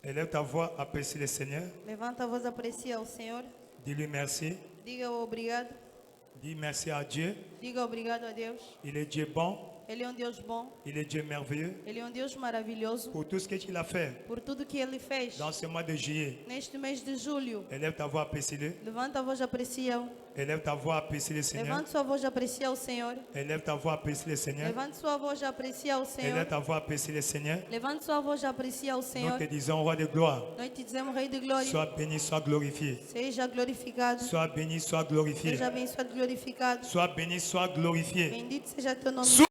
Élève ta voix, apprécie le Seigneur. Levanta a voz, aprecia o Senhor. Dis-lui merci. Diga obrigado. Dis merci à Dieu. Diga obrigado a Deus. Il est Dieu bon. Ele é Deus bom. Il est Dieu merveilleux. Ele é Deus maravilhoso. Pour tout ce qu'il a fait Por tudo que Ele fez. dans ce mois de juillet. Neste mês de julho. Élève ta voix, apprécie-le. Levanta a voz, aprecia-o. Élève ta voix, apprécie le Seigneur. Levante sua voz, aprecia o Senhor. Élève ta voix, apprécie le Seigneur. Levante sua voz, aprecia o Élève Senhor. ta voix, apprécie le Seigneur. Levante sua voz, aprecia o Nous Senhor. te disons, roi de gloire, Nós te dizemos, Rei de Glória. sois béni, sois glorifié. Seja glorificado. Sois béni, sois glorifié. Seja abençoado, glorificado. Sois béni, sois glorifié. Bendito seja teu nome. Sois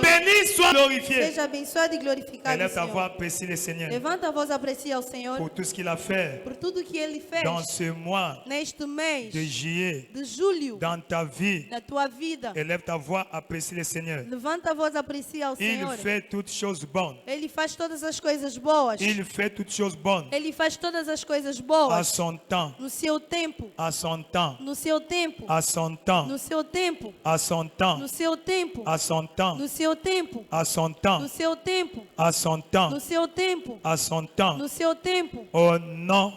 béni, sois glorifié. Seja abençoado e glorificado, Élève ta voix, Senhor. apprécie le Seigneur Levanta a voz, aprecia o Senhor pour tout ce qu'il a fait por tudo que Ele fez dans ce mois neste mês de juillet, de julho dans ta vie. na tua vida. Élève ta voix, apprécie le Seigneur. Levanta a voz, aprecia o Il Senhor. fait toutes choses bonnes. Ele faz todas as coisas boas. Il fait toutes choses bonnes Ele faz todas as coisas à boas son temps, no seu tempo. à son temps, No seu tempo. à son temps, No seu tempo. à son temps, No seu tempo. à son temps, No seu tempo. à son temps, No seu tempo. à son temps, No seu tempo. à son temps. No seu tempo. Au nom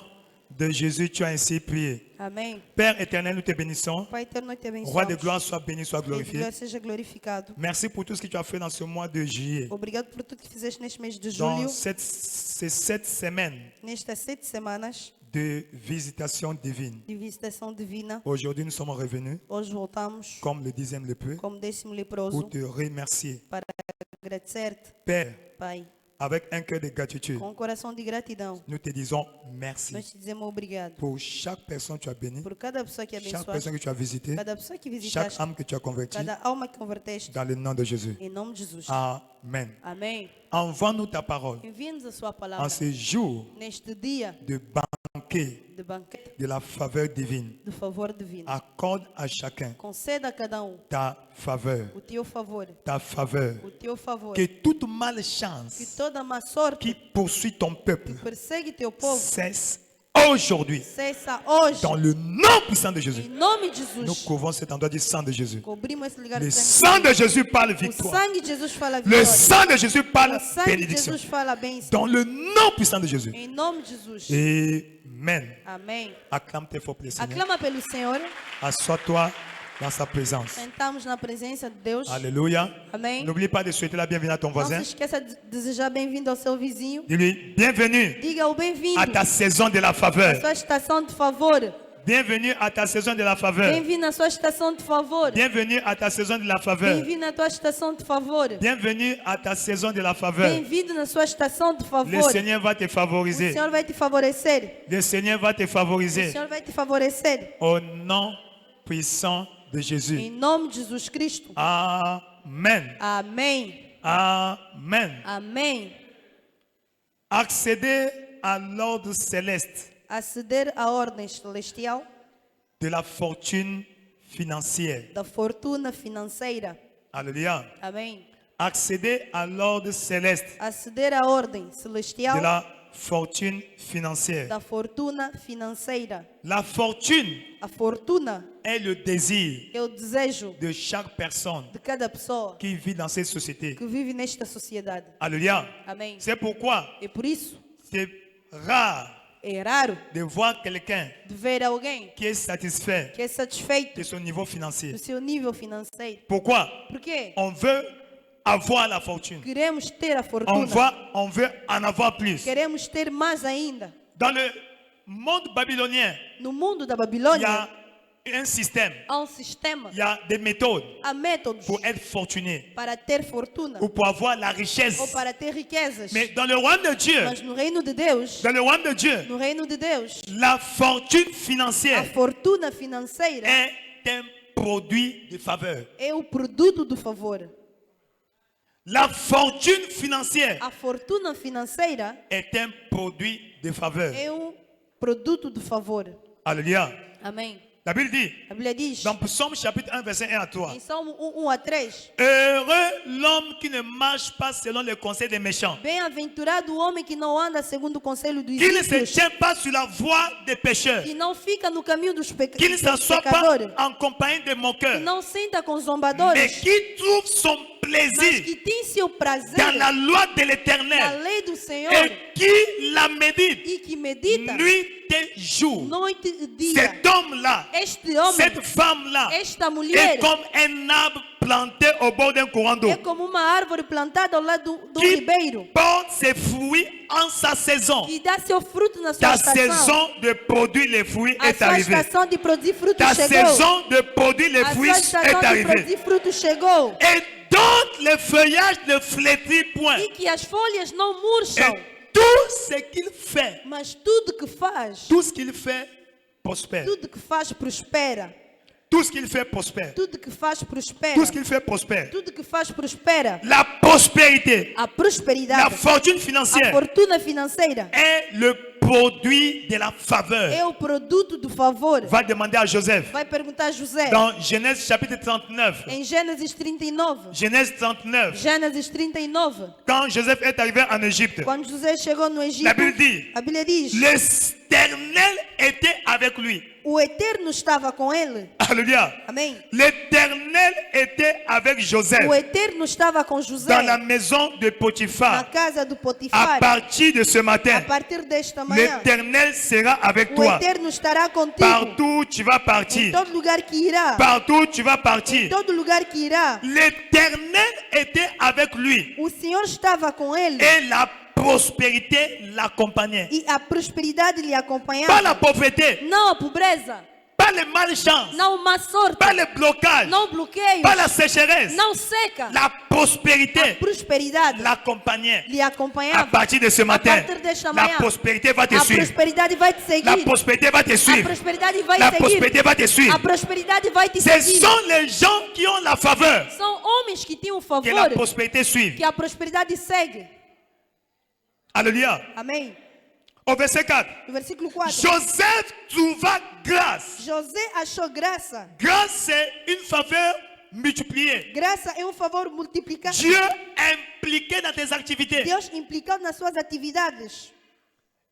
de Jésus, tu as ainsi prié. Amém. Père éternel, nous te bénissons. Pai eterno, nós te Roi de abençoamos. gloire, sois béni, sois Rei de glorifié. glória seja glorificado. Merci pour tout ce que tu as fait dans ce mois de juillet. Obrigado por tudo que fizeste neste mês de Dans julho, ces 7 semaines nestas 7 semanas de visitation divine. de visitação divina. Aujourd'hui, nous sommes revenus, Hoje voltamos comme le 10e lépreux, como 10º pour leproso te remercier. para agradecer-te, Père, Pai, avec un cœur de gratitude, com um coração de gratidão. nous te disons merci Nós te dizemos obrigado pour chaque personne que tu as bénie, por cada pessoa que chaque abençoaste, personne que tu as visitée, cada pessoa que chaque visitaste, âme que tu as convertie, cada alma que converteste, dans le nom de Jésus. em nome de Jesus. Amen. Amém. Envoie-nous ta parole Envie-nos a sua en palavra ce jour neste dia de banquet de banquete de la faveur divine. do favor divino. Accorde à chacun Conceda a cada ta faveur, o teu favor, ta faveur. o teu favor. Que toute Que malchance toda má sorte qui poursuit ton peuple que persegue teu povo cesse aujourd'hui. cessa hoje. Dans le nom puissant de Jésus. Em nome de Nous Jesus. couvrons cet endroit du sang de Jésus. Cobrimos esse lugar Le de sang sangue. de Jésus parle O victoire. sangue de Jesus fala Le vitória. sang de Jésus parle O sangue de bénédiction. Jesus fala bênção. Dans le nom puissant de Jésus. Em nome de Jesus. Amen. Amém. Acclame tes forts plaisirs. Aclama pelo Senhor. Assois-toi dans sa présence. Sentamos na presença de Deus. Alléluia. Amém. N'oublie pas de souhaiter la bienvenue à ton Não voisin. se esqueça de desejar bem-vindo ao seu vizinho. Dis-lui bienvenue Diga o bem-vindo à ta saison de la à faveur. sua estação de favor. Bienvenue à ta saison de la faveur. Bem-vindo à sua estação de favor. Bienvenue à ta saison de la faveur. Bem-vindo à tua estação de favor. Bienvenue à ta saison de la faveur. Bem-vindo na sua estação de Le favor. Seigneur va te O favoriser. Senhor vai te favorecer. Le Seigneur va te O favoriser. Senhor vai te favorecer. Au nom puissant de Jésus. Em nome de Jesus Cristo. Amen. Amém. Amen. Amém. Accéder à l'ordre céleste Aceder à ordem celestial de la fortune financière. da fortuna financeira. Alléluia. Amém. Accéder à l'ordre céleste Aceder à ordem de celestial la fortune financière. da fortuna financeira. La fortune A fortuna est le désir é o desejo de chaque personne de cada pessoa qui vit dans cette société. que vive nesta sociedade. Alléluia. Amém. C'est pourquoi E por isso c'est rare é raro de voir quelqu'un de ver alguém qui est satisfait que é satisfeito de son niveau financier. do seu nível financeiro. Pourquoi? Por quê? On veut avoir la fortune. Queremos ter a On fortuna. veut en avoir plus. Queremos ter mais ainda. Dans le monde babylonien, No mundo da il y Babilônia a un système, há sistema, il y a des méthodes há métodos pour être fortuné para ter fortuna ou pour avoir la richesse. ou para ter riquezas. Mais dans le royaume de Dieu, Mas no reino de Deus, dans le royaume de Dieu, no reino de Deus, la fortune a financière fortuna financeira est un produit de faveur. é o produto do favor. La fortune financière A fortuna financeira est un produit de faveur. é um produto do favor. Alléluia. Amém. La Bible dit, A Bíblia diz, dans Psaume chapitre 1, verset 1 à 3, em Salmo 1 a 3, heureux l'homme qui ne marche pas selon les conseils des méchants, bem-aventurado o homem que não anda segundo o conselho dos qui ne se ímpios, tient pas sur la voie des pécheurs, que não fica no caminho dos qui ne s'assoit pas pecadores, en compagnie des que moqueurs, não senta com mais zombadores, qui trouve son mas plaisir que tem seu prazer dans la loi de na l'Éternel lei do Senhor et qui la médite e que medita nuit et jour. noite e dia. Cet homme-là, Este homem, cette femme-là esta est mulher, comme un arbre planté au bord d'un courant d'eau é como uma árvore plantada ao lado do qui ribeiro, porte ses fruits en sa saison. que dá seu fruto na sua Ta estação. saison de produire les fruits A est sua arrivée. estação de produzir frutos Ta chegou. saison de produire les A fruits sua estação est de arrivée. produzir frutos chegou. Et donc le feuillage ne flétrit point. E que as folhas não murcham. Et tout ce qu'il fait, Mas tudo que faz, tout ce qu'il fait prospère. tudo que faz prospera. Tout ce qu'il fait prospère. Tudo que faz prospera. Tout ce qu'il fait prospère. Tudo que faz prospera. La prospérité, A la prosperidade, fortune a financière fortuna financeira est le produit de la faveur. é o produto do favor. Va demander à Joseph Vai perguntar a José dans Genèse chapitre 39. em Gênesis 39. Genèse 39. Gênesis 39. Quand Joseph est arrivé en Égypte, Quando José chegou no Egito, la Bible dit, a Bíblia diz: l'Éternel était avec lui. o Eterno estava com ele. Alléluia. Amém. L'Éternel était avec Joseph O Eterno estava com José dans la maison de na Potiphar. casa do À Potifar. partir de ce A matin, partir desta manhã, l'Éternel sera avec o toi. Eterno estará contigo. Partout où tu vas Em partir. todo lugar que irá. Partout où tu vas Em partir. todo lugar que irá. L'Éternel était avec lui. O Senhor estava com ele. Et la prospérité l'accompagnait. E a prosperidade lhe Pas la acompanhava. pauvreté, Não a pobreza. pas les malchances, Não má sorte. pas les blocages, Não bloqueios. pas la sécheresse. Não seca. La A prospérité prosperidade l'accompagnait. lhe À acompanhava. partir de ce matin, partir desta la manhã, prospérité va te A suivre. prosperidade vai te seguir. La prospérité va te A suivre. prosperidade vai La seguir. prospérité va te A suivre. prosperidade vai te Ce seguir. sont les gens qui ont la faveur São homens que têm o que la favor prospérité suive. que a prosperidade segue. Alléluia. Amém. Au verset 4. No versículo 4. Joseph trouva grâce. José achou graça. Grâce, c'est une faveur multipliée. Graça é um favor multiplicado. Dieu impliqué dans tes activités. Deus implicado nas suas atividades.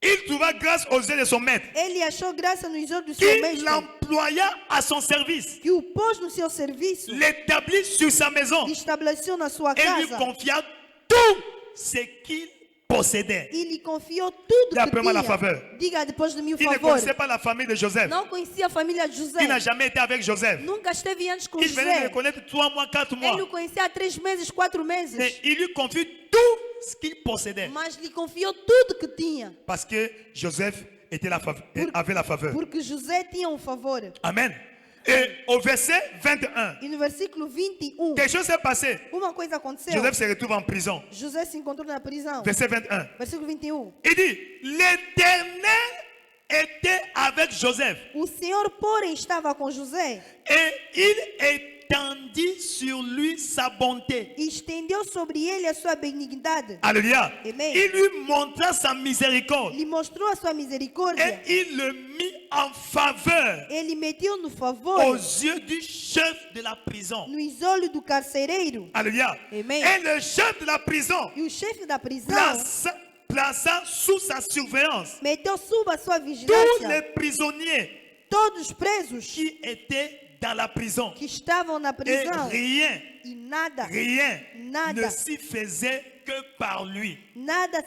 Il trouva grâce aux yeux de son maître, Ele achou graça nos olhos do seu qui mestre, l'employa à son service, que o pôs no seu serviço, l'établit sur sa maison lhe estabeleceu na sua et lui casa confia tout ce qu'il possédait. e lhe confiou tudo Diga que para la tinha. faveur. Diga depois de mim o Il ne favor. connaissait pas la famille de Joseph. Não conhecia a família de José. Il n'a jamais été avec Joseph. Nunca esteve antes com Il venait de José. le connaître 3 mois, 4 mois. Ele o conhecia há 3 meses, 4 meses. Et il lui confie tout ce qu'il possédait. Mas lhe confiou tudo que tinha. Parce que Joseph était avait la faveur. Porque José tinha um favor. Amen. Et au verset 21, E no versículo 21, quelque chose s'est passé. uma coisa aconteceu. Joseph se retrouve en prison. José se encontrou na prisão. Verset 21. Versículo 21. Il dit, l'Éternel était avec Joseph O Senhor, porém, estava com José et il étendit sur lui sa bonté. e estendeu sobre ele a sua benignidade. Alléluia. Amen. Il lui montra sa miséricorde Lhe mostrou a sua misericórdia. et il le mit en faveur Ele meteu no favor aux yeux du chef de la prison. nos olhos do carcereiro. Alléluia. Amen. Et le chef de la prison E o chefe da prisão plaça sous sa surveillance meteu sob a sua tous les vigilância prisonniers todos os presos qui étaient dans la prison. que estavam na Et prisão. rien E nada ne s'y faisait que par lui.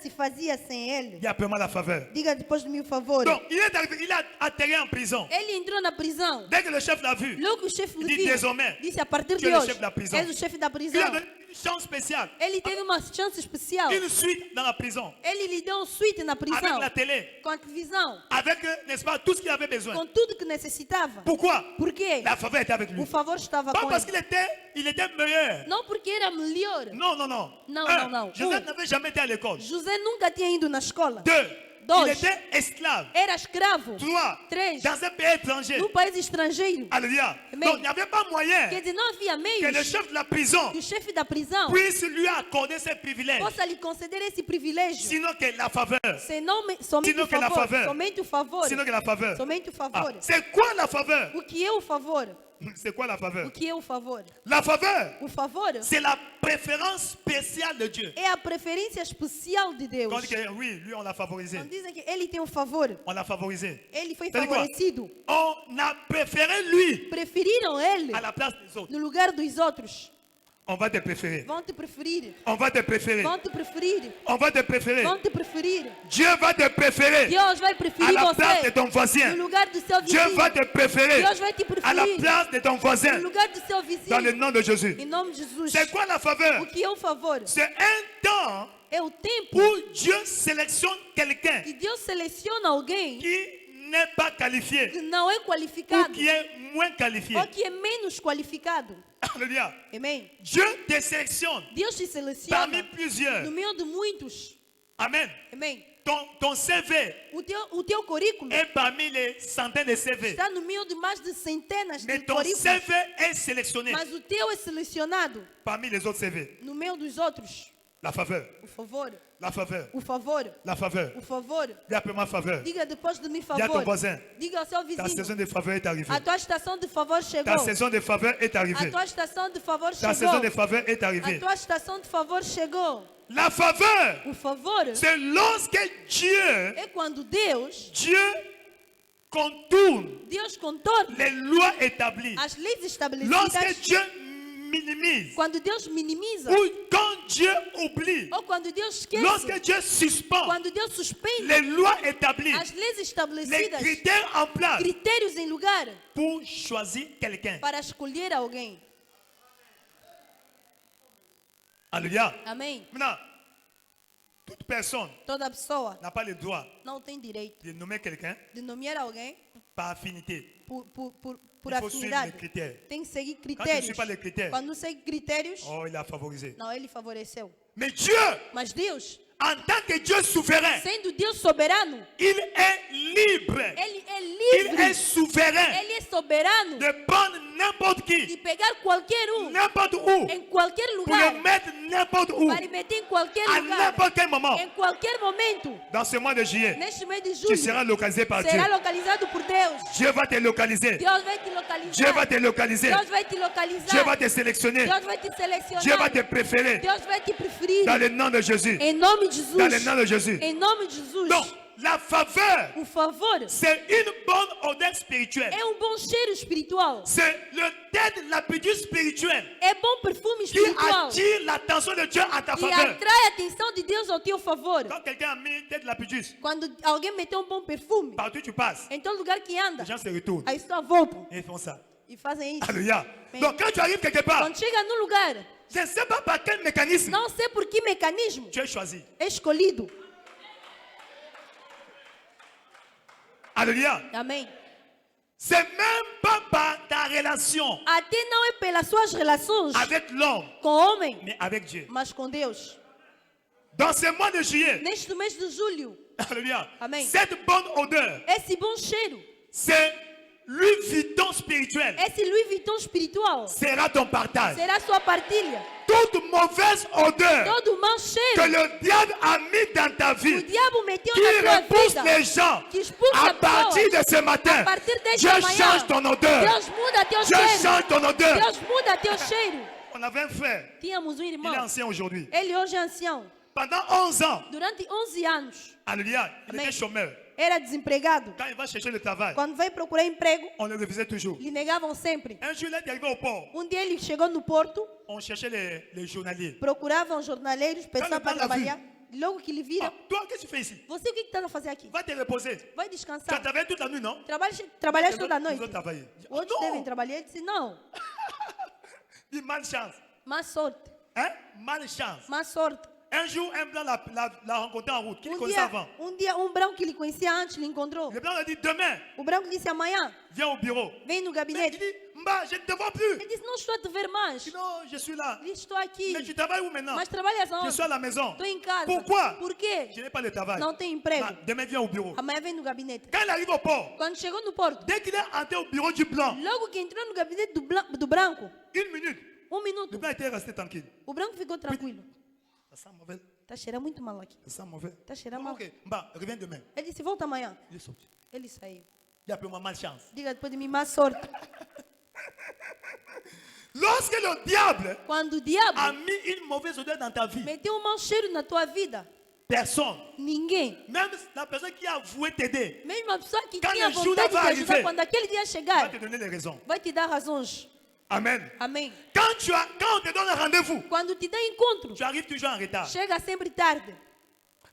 se fazia sem ele. Il y a vraiment la faveur. Diga depois de mim o favor. Donc, il est arrivé, il a atterri en prison. Ele entrou na prisão. Dès que le chef l'a vu, Logo o chefe il lhe dit viu. désormais, Disse a partir tu de es le hoje. chef da prisão. És o chefe da il prisão. a donné une chance spéciale, Ele teve uma chance especial. une suite dans la prison, Ele lhe deu um suíte na avec prisão. la télé, Com a televisão. avec, n'est-ce pas, tout ce qu'il avait besoin. Com tudo que necessitava. Pourquoi? Por quê? La faveur était avec lui. O favor estava Pas com parce ele. qu'il était meilleur. Não porque era melhor. Non, non, non. Non, Un, non, non. Joseph n'avait jamais été à l'école. José nunca tinha ido na escola. 2, Dois. il était esclave. Era escravo. 3. Três. Dans un pays étranger. No país estrangeiro. Alléluia. Amen. Donc il n'y avait pas moyen Quer dizer, não havia que le meios chef de la prison que o chefe da prisão puisse lui accorder ses privilèges. possa lhe conceder esse privilégio. Sinon que la faveur. Senão, somente Sinon o que la favor. faveur. Somente o favor. Sinon que la faveur. Somente o Ah, favor. c'est quoi la faveur? O que é o favor? C'est quoi la faveur? O que é o favor? La faveur, O favor c'est la préférence spéciale de Dieu. é a preferência especial de Deus. Quand on dit que oui, lui on l'a favorisé. Quando dizem que ele tem um favor, On l'a favorisé. ele foi C'est quoi? favorecido. On a préféré lui Preferiram ele à la place des autres. no lugar dos outros. On va te préférer. Vão te preferir. On va te préférer. Vão te preferir. On va te préférer. Vão te preferir. Dieu va te préférer Deus vai à preferir la place de você ton voisin. no lugar do seu Dieu vizinho. va te préférer Deus vai te à la preferir place de ton no voisin. lugar do seu Dans le vizinho. nom de Jésus. Em nome de Jesus. C'est quoi la faveur? O que é o favor? C'est un temps É o tempo où Dieu sélectionne quelqu'un que Deus seleciona alguém qui n'est pas qualifié que não é ou qualificado qui est moins qualifié. ou que é menos qualificado. Alléluia. Amém? Dieu te sélectionne Deus te seleciona parmi plusieurs. no meio de muitos. Amen. Amém? Ton CV O teu currículo est parmi les centaines de CV. está no meio de mais de centenas Mais de ton currículos. CV est sélectionné Mas o teu é selecionado parmi les autres CV. no meio dos outros. La faveur. O favor, La faveur. o favor, La faveur. o favor. Dis après-moi faveur. Diga depois de mim Dis à ton favor. voisin. Diga ao seu Ta vizinho. saison de faveur est arrivée. A tua estação de favor chegou. Ta saison de faveur est A arrivée. tua estação de favor Ta saison de chegou. faveur est A arrivée. tua estação de favor chegou. La faveur, O favor c'est lorsque Dieu é quando Deus contourne contorna les lois établies. as leis Lorsque estabelecidas. Dieu minimise. Quando Deus minimiza. Ou quand Dieu oublie. Ou quando Deus esquece. Lorsque Dieu suspend Quando Deus suspende les lois établies. as leis Les estabelecidas. critères en place Critérios em lugar pour choisir quelqu'un. para escolher alguém. Alléluia. Amém? Maintenant, toute personne Toda pessoa n'a pas le droit não tem direito de nommer quelqu'un de nomear alguém par affinité. por Il faut suivre les afinidade. critères. Tem que seguir Quand tu ne critérios. suis pas les critères, Quando não segue critérios, oh, il a favorisé. não, ele favoreceu. Mais Dieu, Mas Deus, en tant que Dieu souverain, sendo Deus soberano, il est libre. ele é Il livre. est souverain Ele é soberano de prendre n'importe de qui, pegar qualquer n'importe où, em qualquer pour lugar, le mettre n'importe où, para meter em qualquer à lugar, n'importe quel moment. em qualquer momento. Dans ce mois de juillet, Neste mês de tu julho, seras localisé par Dieu. será localizado por Deus. Dieu va te localiser. Deus vai te Dieu localizar. va te localiser. Deus vai te Dieu localizar. va te sélectionner. Deus vai te selecionar. Dieu va te préférer. Deus vai te preferir. Dans le nom de Jésus. Em nome de Jesus. Dans le nom de Jésus. Em nome de Jesus. Donc, la faveur, O favor c'est une bonne odeur spirituelle. é bom cheiro espiritual. C'est le tête, l'aptitude spirituelle É bom perfume qui espiritual. attire l'attention de Dieu à ta Que faveur. atrai a atenção de Deus ao teu favor. Quand quelqu'un a mis tête, l'aptitude, Quando alguém meteu bom perfume, partout tu passes, em todo lugar que anda, les gens se retournent aí só voltam et ils font ça. e fazem isso. Alléluia. Amen. Donc, quand tu arrives quelque part, Quando chega no lugar, je ne sais pas par quel mécanisme não sei por que mecanismo tu es choisi. é escolhido. Alléluia. Amém. C'est même pas par ta relation Até não é pelas suas relações avec l'homme, com o homem, mais avec Dieu. mas com Deus. Dans ce mois de juillet, Neste mês de julho, alléluia, Amen. cette bonne odeur, esse bom cheiro, c'est Louis Vuitton spirituel, esse Louis Vuitton espiritual, sera ton partage. será sua partilha. Toute mauvaise odeur Todo mau que cheiro le diable a mis dans ta que o vie, diabo meteu qui na tua repousse vida, les gens, que expulsa à partir de ce matin, a partir Dieu desta manhã, change ton odeur. Deus muda teu Dieu cheiro. change ton odeur. Deus muda teu cheiro. On avait un frère, Tínhamos il est irmão, ancien aujourd'hui. ele hoje é ancião. Pendant 11 ans, Durante 11 anos, alléluia, il Amen. était chômeur. era desempregado. Quand il va chercher le travail, Quando veio procurar emprego, on le refusait toujours. lhe negavam sempre. Un jour, il est arrivé au port. Dia ele chegou no porto, On cherchait les journaliers. procuravam jornaleiros, pessoas Quando para ele trabalhar. Logo que lhe Ah, viram, toi, qu'est-ce que tu fais ici? você o que está a fazer aqui? Va te reposer. Vai Tu as descansar. travaillé toute la nuit, non? Trabalhaste Les toda a autres- noite. les autres travaillaient. Outros Ah, devem non, trabalhar. Ele disse, não, dis malchance. má sorte, Hein? Malchance. má sorte. Un jour, un blanc l'a rencontré en route. Qui le connaissait avant? dia, branco que ele conhecia antes lhe encontrou. Le blanc lui a dit demain, O branco disse amanhã, viens au bureau. vem no Mais il gabinete. dit, Mba, je ne te vois plus. Ele disse, não estou a te ver mais. Il dit, non, je suis là. Ele estou aqui. Mais tu travailles où maintenant? Mas trabalhas Je aonde? suis à la maison. Estou em casa. Pourquoi? Por quê? Je n'ai pas de travail. Não tem emprego. Ah, demain, viens au bureau. Amanhã vem no gabinete. Quand il arrive au port, Quando chegou no porto, dès qu'il est entré au bureau du blanc, logo que entrou no gabinete do branco, une minute, le minuto, blanc était resté tranquille. o branco ficou tranquilo. Ça sent mauvais. Tá cheirando muito mal aqui. Ça sent mauvais. Tá cheirando Bon, mal. ok, Mba, reviens demain. Ele disse, volta amanhã. Il est sorti. Ele saiu. Il a pris ma malchance. Diga depois de mim, má sorte. Lorsque le diable Quando o a diabo mis une mauvaise odeur dans ta vie, meteu um mau cheiro na tua vida, personne, ninguém, même la personne qui a voué t'aider, mesmo a pessoa que Quando tinha o Judas vontade de te vai ajudar, arriver, quando aquele dia va chegar, te donner les raisons. vai te dar razões. Amen. Amém. Quand on te donne un rendez-vous, Quando te dá encontro, tu arrives toujours en retard. chega sempre tarde.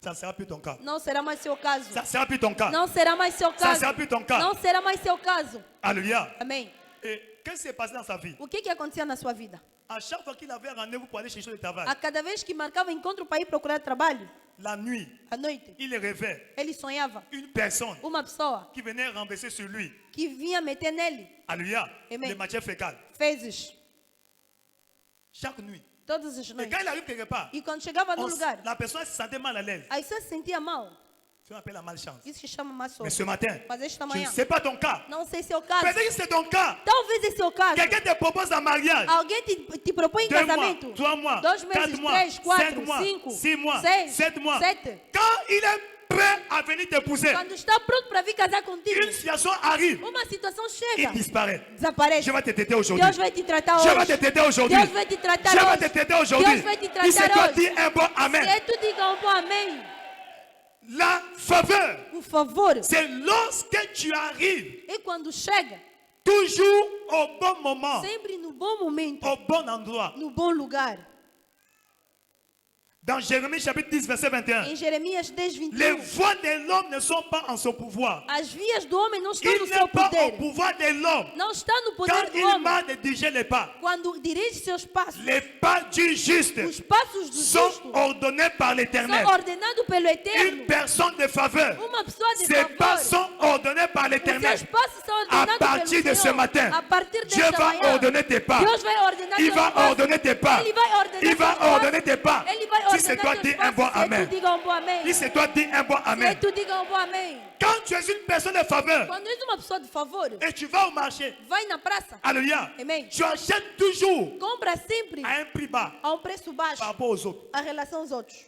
Ça ne sera plus ton cas. Não será mais seu caso. Ça ne sera plus ton cas. Não será mais seu Ça ne caso. sera plus ton cas. Não será mais seu caso. Alléluia. Amém. Et qu'est-ce qui s'est passé dans sa vie? O que acontecia na sua vida? À chaque fois qu'il avait un rendez-vous pour aller chercher le travail, A cada vez que marcava encontro para ir procurar trabalho, la nuit, à noite, il rêvait ele sonhava une personne uma pessoa qui venait renverser sur lui. que vinha meter nele Alléluia. Amen. Les matières fécales. fezes Chaque nuit. todas as Et noites. quand il arrive quelque part, E quando chegava no lugar, la personne se sentait mal à l'aise. a pessoa se sentia mal. C'est ce qu'on appelle la malchance. Isso se chama má Mais sorte. ce matin, Mas esta je ne manhã, sais pas ton cas. não sei se é o caso. Peut-être que c'est ton cas. Talvez esse é o caso. Quelqu'un te propose un mariage. Alguém te propõe em 2 mois, casamento. 3 mois, 2 meses, 4 mois, 3, 4, 5 mois, 5, 6 mois, 6, 7 mois. 7. Quand il est prêt à venir t'épouser, Quando está pronto para vir casar contigo, une situation arrive, uma situação il chega, disparaît. desaparece. Je vais te traiter aujourd'hui. Deus vai te tratar Je vais hoje. te traiter aujourd'hui. Deus vai te tratar Je vais hoje. te traiter aujourd'hui. Deus vai te Il se tratar doit hoje. dire un bon amen. Se tu diga um bom amém, La faveur, por favor, c'est lorsque tu arrives é quando chega, toujours au bon moment, sempre no bom momento, au bon endroit. no bom lugar. Dans Jérémie chapitre 10, verset 21, Em Jeremias 10, les 21, voies de l'homme ne sont pas en son pouvoir. as vias do homem não estão Il no n'est seu pas au poder. pouvoir de l'homme. Não está no Quand poder do il homem. marche de diriger les pas, Quando dirige seus passos, les pas du juste os passos do sont justo ordonnés par l'Éternel. são ordenados pelo Eterno. Une personne de faveur, Uma pessoa de ses pas favor. sont ordonnés par Os l'Éternel. seus passos são À ordenados partir pelo de ce Senhor. matin, A partir Dieu desta va manhã, ordonner tes pas. Deus vai ordenar Il teus va passos. ordonner tes pas. Ele vai ordenar Il va teus passos. ordonner tes pas. Ele vai Si c'est ordenar toi, teus dis un passos. bon Se amen. tu diga um bom amém. Si c'est toi, dis un bon Se amen. tu diga um bom amém. Quand tu es une personne de faveur Quando és uma pessoa de favor, et tu vas au marché, vai na praça, alléluia, Amen. tu achètes toujours compra sempre à un prix bas a um preço baixo par rapport aux autres. a relação aos outros.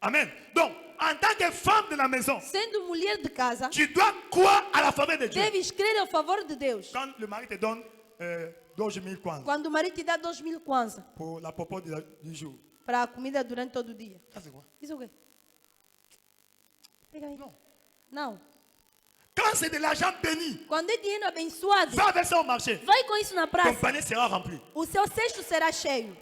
Amen. Donc, en tant que femme de la maison, Sendo mulher de casa, tu dois croire à la faveur de Dieu. deves crer ao favor de Deus. Quand le mari te donne 2,000 kwanza Quando o marido te dá 2.000 kwanza pour la popote du jour, para a comida durante todo o dia. ça c'est quoi? Isso o quê? Pega aí. Non. Não. Quand c'est de l'argent béni, Quando é dinheiro abençoado, va avec ça au marché. vai com isso na Ton praça. panier sera rempli. O seu cesto será cheio.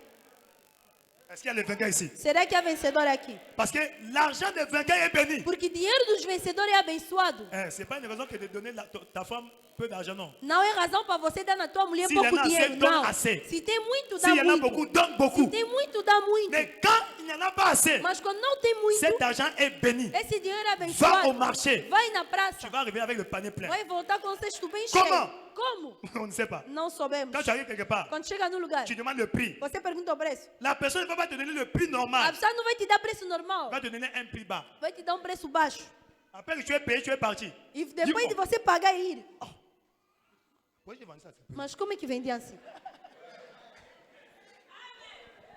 Est-ce qu'il y a le vainqueur ici? Será que há vencedor aqui? Parce que l'argent des vainqueurs est béni. Porque dinheiro dos vencedores é abençoado. Ce n'est pas une raison que de donner ta femme peu d'argent, non. Não é razão para você dar na tua mulher Se pouco y en a assez, dinheiro, donne não. assez. Se tem muito, dá S'il y en a muito. beaucoup, donne Se beaucoup. tem muito, dá muito. Mais quand il n'y en a pas assez, Mas quando não tem muito, cet argent est béni. esse dinheiro é Va au abençoado. marché. Vai na Tu praça. vas arriver avec le panier plein. Vai voltar com o cesto bem Como? cheio. Como? On ne sait pas. Não soubemos. Quand tu arrives quelque part, Quando chega no lugar, tu demandes le prix. você pergunta o preço. La personne ne va pas te donner le prix A normal. pessoa não vai te dar preço normal. Elle va te donner un prix bas. Vai te dar um preço baixo. Après que tu es payé, tu es parti. E depois de Dis-moi, você pagar e ir. pourquoi j'ai vendu ça? Mas como é que vendia assim?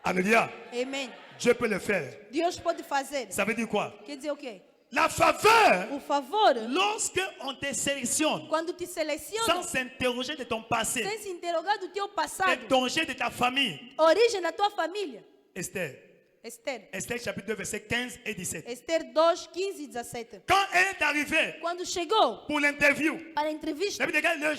Alléluia. Amen. Dieu peut le faire. Deus pode fazer. Ça veut dire quoi? Quer dizer o quê? La faveur, O favor, lorsque on te sélectionne, quando te seleciona, sans s'interroger de ton passé, sem se interrogar do teu des passado, dangers de ta famille. a origem da tua família. Esther. Esther. Esther chapitre 2, versets 15 et 17. Esther 2, 15 e 17. Quand elle est arrivée Quando chegou pour l'interview, para a entrevista, la Bible dit que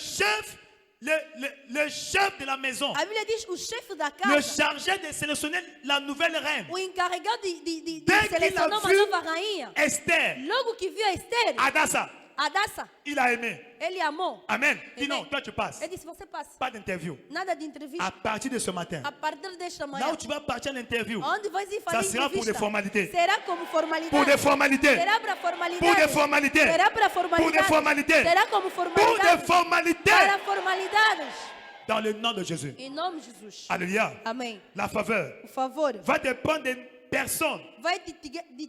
le chef de la maison, a Bíblia diz o chefe da le casa, chargé de sélectionner la nouvelle reine, o encarregado de Dès qu'il selecionar a uma vu nova rainha, Esther, logo que viu a Esther, Adassa, Adassa, il a aimé. ele amou. Amen. Dis Amen. non, toi tu passes. Ele disse, você passa. Pas d'interview. Nada de entrevista. À partir de ce matin, A partir desta là manhã, où tu vas partir à l'interview, onde vais ir ça fazer sera pour des entrevista, formalités. será como formalidade. Pour des formalités. Será para formalidade. Pour des formalités. Será para Pour des formalidade. formalités. Será como Pour formalidade. des formalités. Para formalidades. Dans le nom de Jésus. Em nome de Jesus. Alléluia. Amém. La faveur Por favor, va te prendre des personnes vai te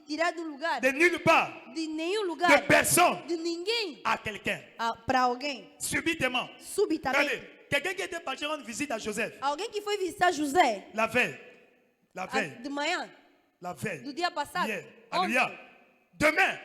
tirar do lugar. de nulle part, De nenhum de lugar. personne De ninguém. à quelqu'un. Para alguém. Subitement. Subitamente. Regardez, quelqu'un qui était parti rendre visite à Joseph Alguém que foi visitar José la veille. La veille. de manhã, La veille. do dia passado. Hier. ontem, Alléluia. Demain,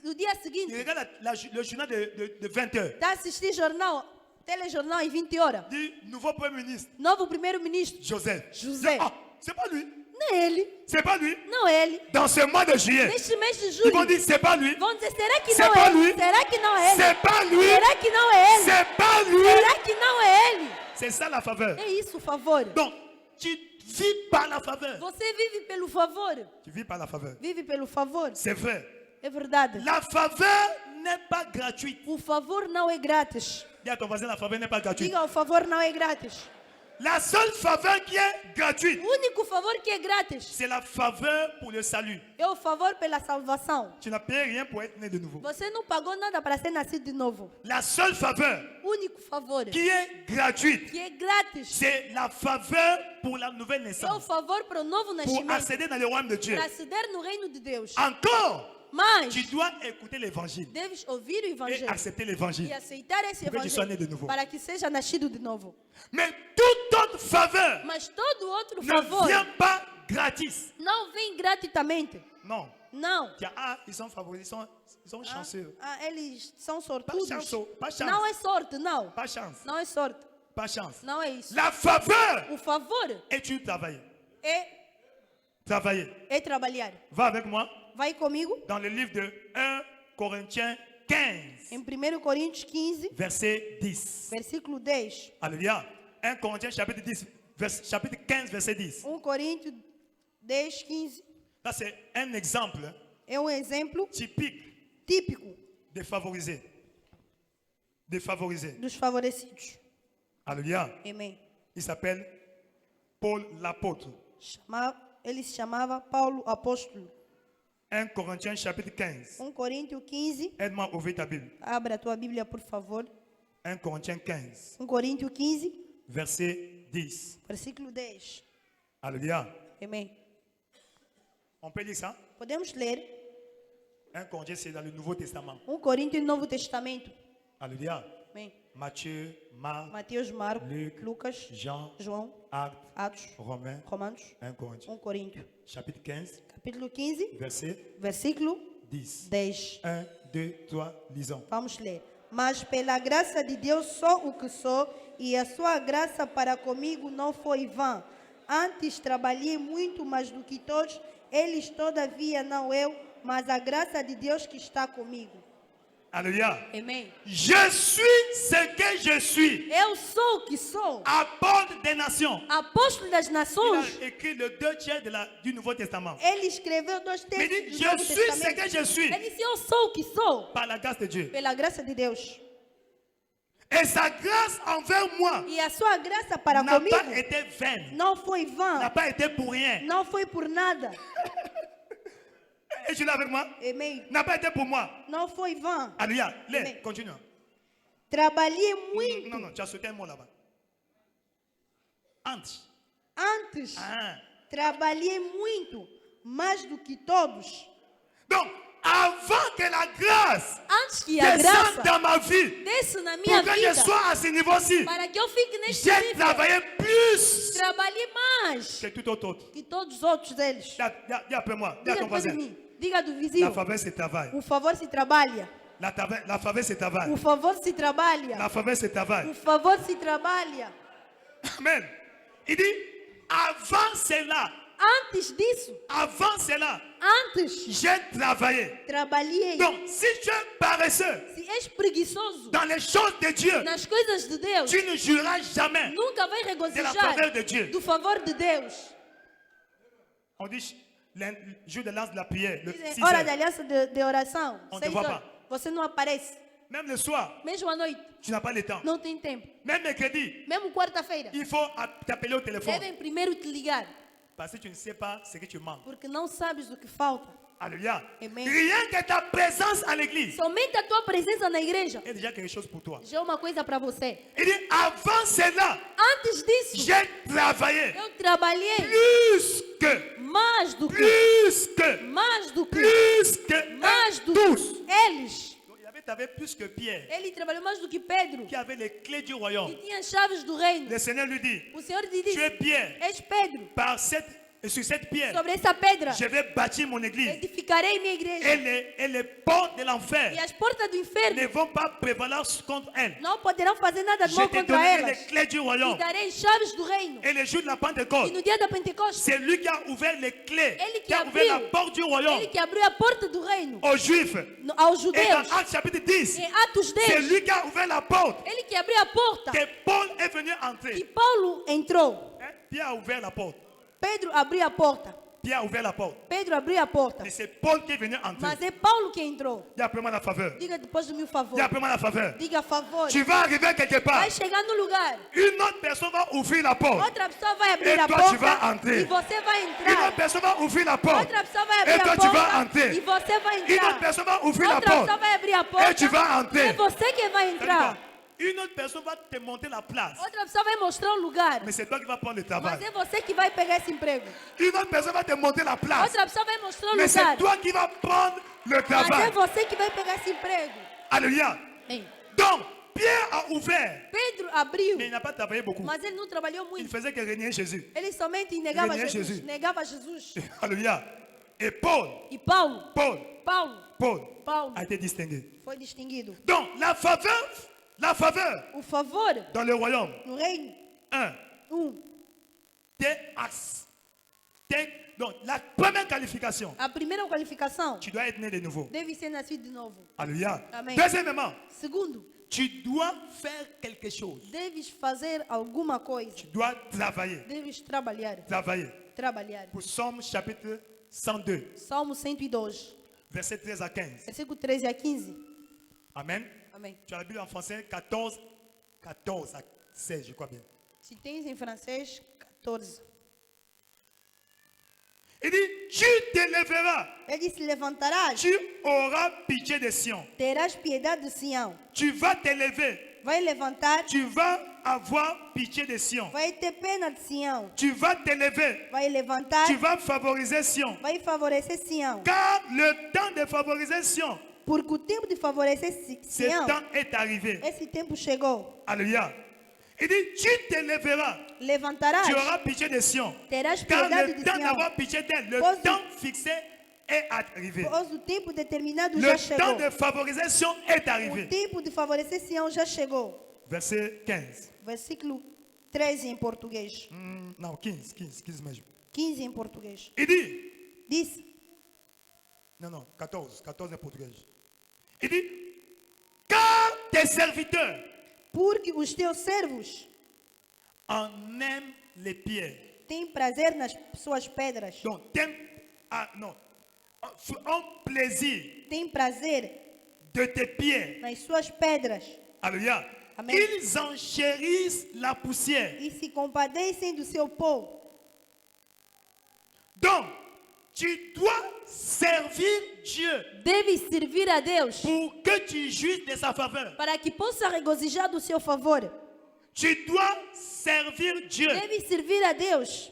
do dia il seguinte, regarde le journal de 20 heures. está a assistir jornal, telejornal às 20 horas. Du nouveau premier ministre, Novo primeiro-ministro. Joseph. José. Ah, c'est pas lui. Não é ele. C'est pas lui. Não é ele. Dans ce mois de juillet, Neste mês de ils vont julho, dire c'est pas lui. vão dizer, será que C'est não pas é lui. ele? Será que não é ele? C'est pas lui. Será que não é ele? C'est pas lui. Será que não é ele? C'est ça la faveur. É isso, favor. Donc, tu vis par la faveur. Você vive pelo favor. Tu vis par la faveur. Vive pelo favor. C'est vrai. É verdade. La faveur n'est pas gratuite. O favor não é grátis. Dis à ton voisin, la faveur n'est pas gratuite. Diga, o favor não é grátis. La seule faveur qui est gratuite, O único favor que é grátis c'est la faveur pour le salut. é o favor pela salvação. Tu n'as payé rien pour être né de nouveau. Você não pagou nada para ser nascido de novo. La seule faveur O único favor qui est gratuite, que é grátis c'est la faveur pour la nouvelle é o naissance. favor para o novo Pour nascimento, accéder dans le royaume de Dieu. para aceder no reino de Deus. Encore, Mas tu dois écouter l'évangile deves ouvir o et evangelho accepter e l'évangile. aceitar esse Para que tu sois né de evangelho nouveau. para que seja nascido de novo. Mais toute autre faveur Mas todo outro ne favor vient pas gratis. não vem gratuitamente. Non. Não. Tiens, ah, ils sont favorisés, ils sont chanceux. Eles são Pas sortudos. chance, pas chance. Não é sorte, não. Pas chance. Não é sorte. Pas chance. Não é isso. La faveur O favor est tu travailler. é trabalhar. Va avec moi Vai comigo dans le livre de 1 Corinthiens 15, em 1 Coríntios 15, verset 10. versículo 10. Alléluia. 1 Corinthiens chapitre 10, chapitre 15, verset 10. 1 Coríntios 10, 15. Là, c'est un exemple É exemplo typique típico des favorisés. Des favorisés. dos favorecidos. Alléluia. Amém. Il s'appelle Paul l'apôtre. Ele se chamava Paulo Apóstolo. 1 Corinthiens chapitre 15. 1 Coríntios 15. Aide-moi à ouvrir ta Bible. Abra a tua Bíblia, por favor. 1 Corinthiens 15, 1 Coríntios 15, verset 10. versículo 10. Alléluia. Amém. On peut lire ça? Podemos ler 1 Corinthiens, c'est dans le Nouveau Testament. 1 Coríntios Novo Testamento. Alléluia. Amém. Matthieu, Marc, Mateus, Marcos, Luc, Lucas, Jean, João, Actes, Atos, Romains, Romanos, 1 Corinthiens. 1 Coríntios. Chapitre 15, Capítulo 15, verset versículo 10. 10. 1, 2, 3, lisons. Vamos ler. Mas pela graça de Deus sou o que sou, e a sua graça para comigo não foi vã. Antes trabalhei muito mais do que todos, eles todavia não eu, mas a graça de Deus que está comigo. Alléluia. Amém. Je suis ce que je suis. Eu sou o que sou, Apôtre des nations. apóstolo das Il nações. a écrit le 2 tiers du Nouveau Testament. Ele escreveu 2 Il textos dit, do je Novo suis ce Testamento. que je suis. Ele disse, eu sou o que sou, Par la grâce de Dieu. pela graça de Deus. Et sa grâce envers moi E a sua graça para n'a comigo pas été vaine. não foi N'a vã, pas été pour rien. não foi por nada. Et tu l'as avec moi? Amém. N'a pas été pour moi. Não foi vã. Alléluia. Amen. Lève, continue. Trabalhei muito Non, non, tu as sauté un mot là-bas. Antes. antes. Ah. Trabalhei muito, mais do que todos. Donc, avant que la grâce Antes que a descende graça dans ma vie, desça na minha pour que je vida, sois à ce niveau-ci, para que eu fique neste j'ai nível, travaillé plus trabalhei mais que tout autre. que todos os outros deles. Dis après moi, dis à Diga ton depois de voisin. mim, diga do La vizinho. faveur, c'est travail. O favor se trabalha. La faveur, c'est travail. O favor se trabalha. La faveur, c'est travail. O favor se trabalha. Amen. Il dit, avant cela, Avant cela, j'ai travaillé. trabalhei. Donc, si tu es paresseux Se és preguiçoso dans les choses de Dieu, nas coisas de Deus, tu ne jouiras jamais nunca vai de la regozijar faveur de Dieu. do favor de Deus. On dit, jour de l'ance de la prière, le Dizem, 6 hora de heures. aliança de oração, On te 6 voit horas. pas. Você não aparece. Même le soir, Mesmo à noite, tu n'as pas le temps. não tem tempo. Même mercredi, Mesmo quarta-feira, il faut t'appeler au téléphone. devem primeiro te ligar, Parce que tu ne sais pas ce que tu manques. porque não sabes do que falta. Alléluia. Amen. Rien que ta présence à l'église Somente a tua presença na igreja est déjà quelque chose pour toi. já é uma coisa para você. Il dit, avant cela, Antes disso, j'ai travaillé eu trabalhei plus que, mais do que, plus que, mais do que, plus que mais eux do tous. que eles. Donc, il avait travaillé plus que Pierre, Ele trabalhou mais do que Pedro, qui avait les clés du que royaume. tinha as chaves do reino. Le Seigneur lui dit, O Senhor lhe tu es disse: Pierre, És Pedro, sur cette pierre, sobre essa pedra je vais bâtir mon église. edificarei minha igreja. Et les portes de l'enfer E as portas do ne inferno vont pas prévaloir contre elle. não poderão fazer nada de Je mal te contra donnerai les elas. clés du E royaume. darei chaves do reino. Et le jour de la E Pentecôte, no dia da Pentecoste, c'est lui qui a ouvert les clés, Ele que qui a ouvert abriu. la porte du royaume ele que abriu a porta do reino aux Juifs. aos Et judeus. dans Actes chapitre 10, Em Atos c'est 10, lui qui a ouvert la porte ele que abriu a porta. que Paul est venu E entrer. Paulo entrou. Hein? Pierre a ouvert la porte. Pedro abriu a porta. Pierre a ouvert la porte. Pedro abriu a porta. Et c'est Paul qui est venu entrer. Mas é Paulo que entrou. Dis après-moi la faveur. Diga depois do meu favor. Dis après-moi la faveur. Diga a favor. Tu vas arriver quelque part. Vai chegar no lugar. Une autre personne va ouvrir la porte. Outra pessoa vai abrir Et a toi, porta. tu vas entrer. E você vai Une autre entrar. personne va ouvrir la porte. Outra pessoa vai abrir Et toi, a tu vas porta. entrer. E você vai Une autre entrar. personne va ouvrir la Outra porte. pessoa vai abrir a porta. Et tu vas entrer. É você que vai Ça dit quoi? entrar. Une autre personne va te monter la place. Outra pessoa vai mostrar o lugar. Mais c'est toi qui vas prendre le Mas travail. é você que vai pegar esse emprego. Une autre personne va te monter la place. Outra pessoa vai mostrar o Mais c'est lugar. toi qui vas prendre le Mas é travail. você que vai pegar esse emprego. Alléluia. Hein? Donc, Pierre a ouvert. Pedro abriu, Mais il n'a pas travaillé beaucoup. mas ele não trabalhou Il muito. faisait que régner Jésus. Ele somente negava Renier Jesus. Jesus. Negava Jesus. Alléluia. Et Paul, E Paulo, Paul Paulo a été distingué. foi distinguido. Donc, la faveur O favor dans le royaume. no reino, 1. Tes axes. Donc, la première qualification, a primeira qualificação tu dois être né de nouveau. deve ser nascido de novo. Alléluia. Amen. Deuxièmement, Segundo, tu dois faire quelque chose. deves fazer alguma coisa. Tu dois travailler. Deves trabalhar. Travailler. Trabalhar. Pour Somme chapitre 102, Salmo 102, verset 13 à 15. versículo 13 a 15. Amen. Amém. Tu as la Bible en français 14 à 16, je crois bien. Se tens em francês, 14. Il dit, tu te lèveras, Ele disse: levantarás, tu auras pitié de Sion. terás piedade de Sião. Tu vas te lever, Vai levantar, tu vas avoir pitié de Sion. vai ter pena de Sião. Tu vas te lever, Vai levantar, tu vas favoriser Sion. vai favorecer Sião. Car le temps de favoriser Sion, Porque o tempo de favorecer ce Sião, temps est arrivé. esse tempo chegou. Alléluia. Il dit, tu te lèveras, Levantarás, tu auras pitié de Sion. terás Car piedade le de temps Sião. d'avoir pitié d'elle, le Pois- temps fixé est arrivé. Pois o tempo determinado Le já temps chegou. de favoriser Sion est O arrivé. tempo de favorecer Sião já chegou. Verset 15. Versículo 13 em português. Non, 15 mesmo. 15 em português. Il dit, Disse: non, 14 en portugais. Il dit, car tes serviteurs porque os teus servos en aiment les pierres. têm prazer nas suas pedras. Donc, ont plaisir Têm prazer de tes pierres. nas suas pedras. Alléluia. Amen. Ils enchérissent la poussière. E se compadecem do seu pó. Donc, tu dois servir Dieu Deve servir a Deus pour que tu jouisses de sa faveur. para que possa regozijar do seu favor. Tu dois servir Dieu. Deve servir a Deus.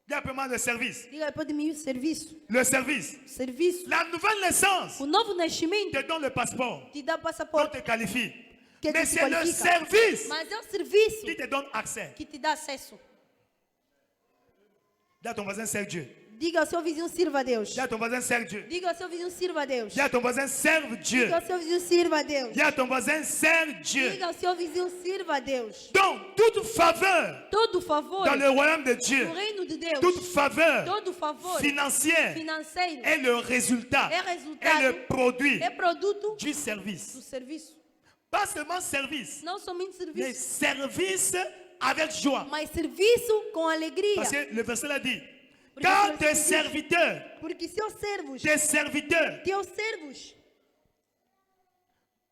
Dis après-moi le service. Diga depois de mim o serviço. Le service. Serviço. La nouvelle naissance O novo nascimento te donne le passeport. te dá On passaporte, te qualifie. que Mais te c'est le qualifica. service Mas é o serviço qui te donne accès. que te dá acesso. Dis à ton voisin, serve Dieu. Diga ao seu vizinho, sirva a Deus. Dis à ton voisin, serve Dieu. Diga ao seu vizinho, sirva a Deus. Dis à ton voisin, serve Dieu. Diga ao seu vizinho: sirva a Deus. Dis à ton voisin, serve Dieu. Diga ao seu vizinho, sirva a Deus. Donc, toute faveur Todo favor dans le royaume de Dieu, no reino de Deus, toute faveur todo favor financière financeiro est le résultat, é est resultado, le produit é produto du service. do serviço. Pas seulement service, Não somente mais serviço, service avec joie. mas serviço com alegria. Parce que le verset l'a dit. Porque Car seus tes servos- serviteurs, Porque seus servos, tes serviteurs teus servos,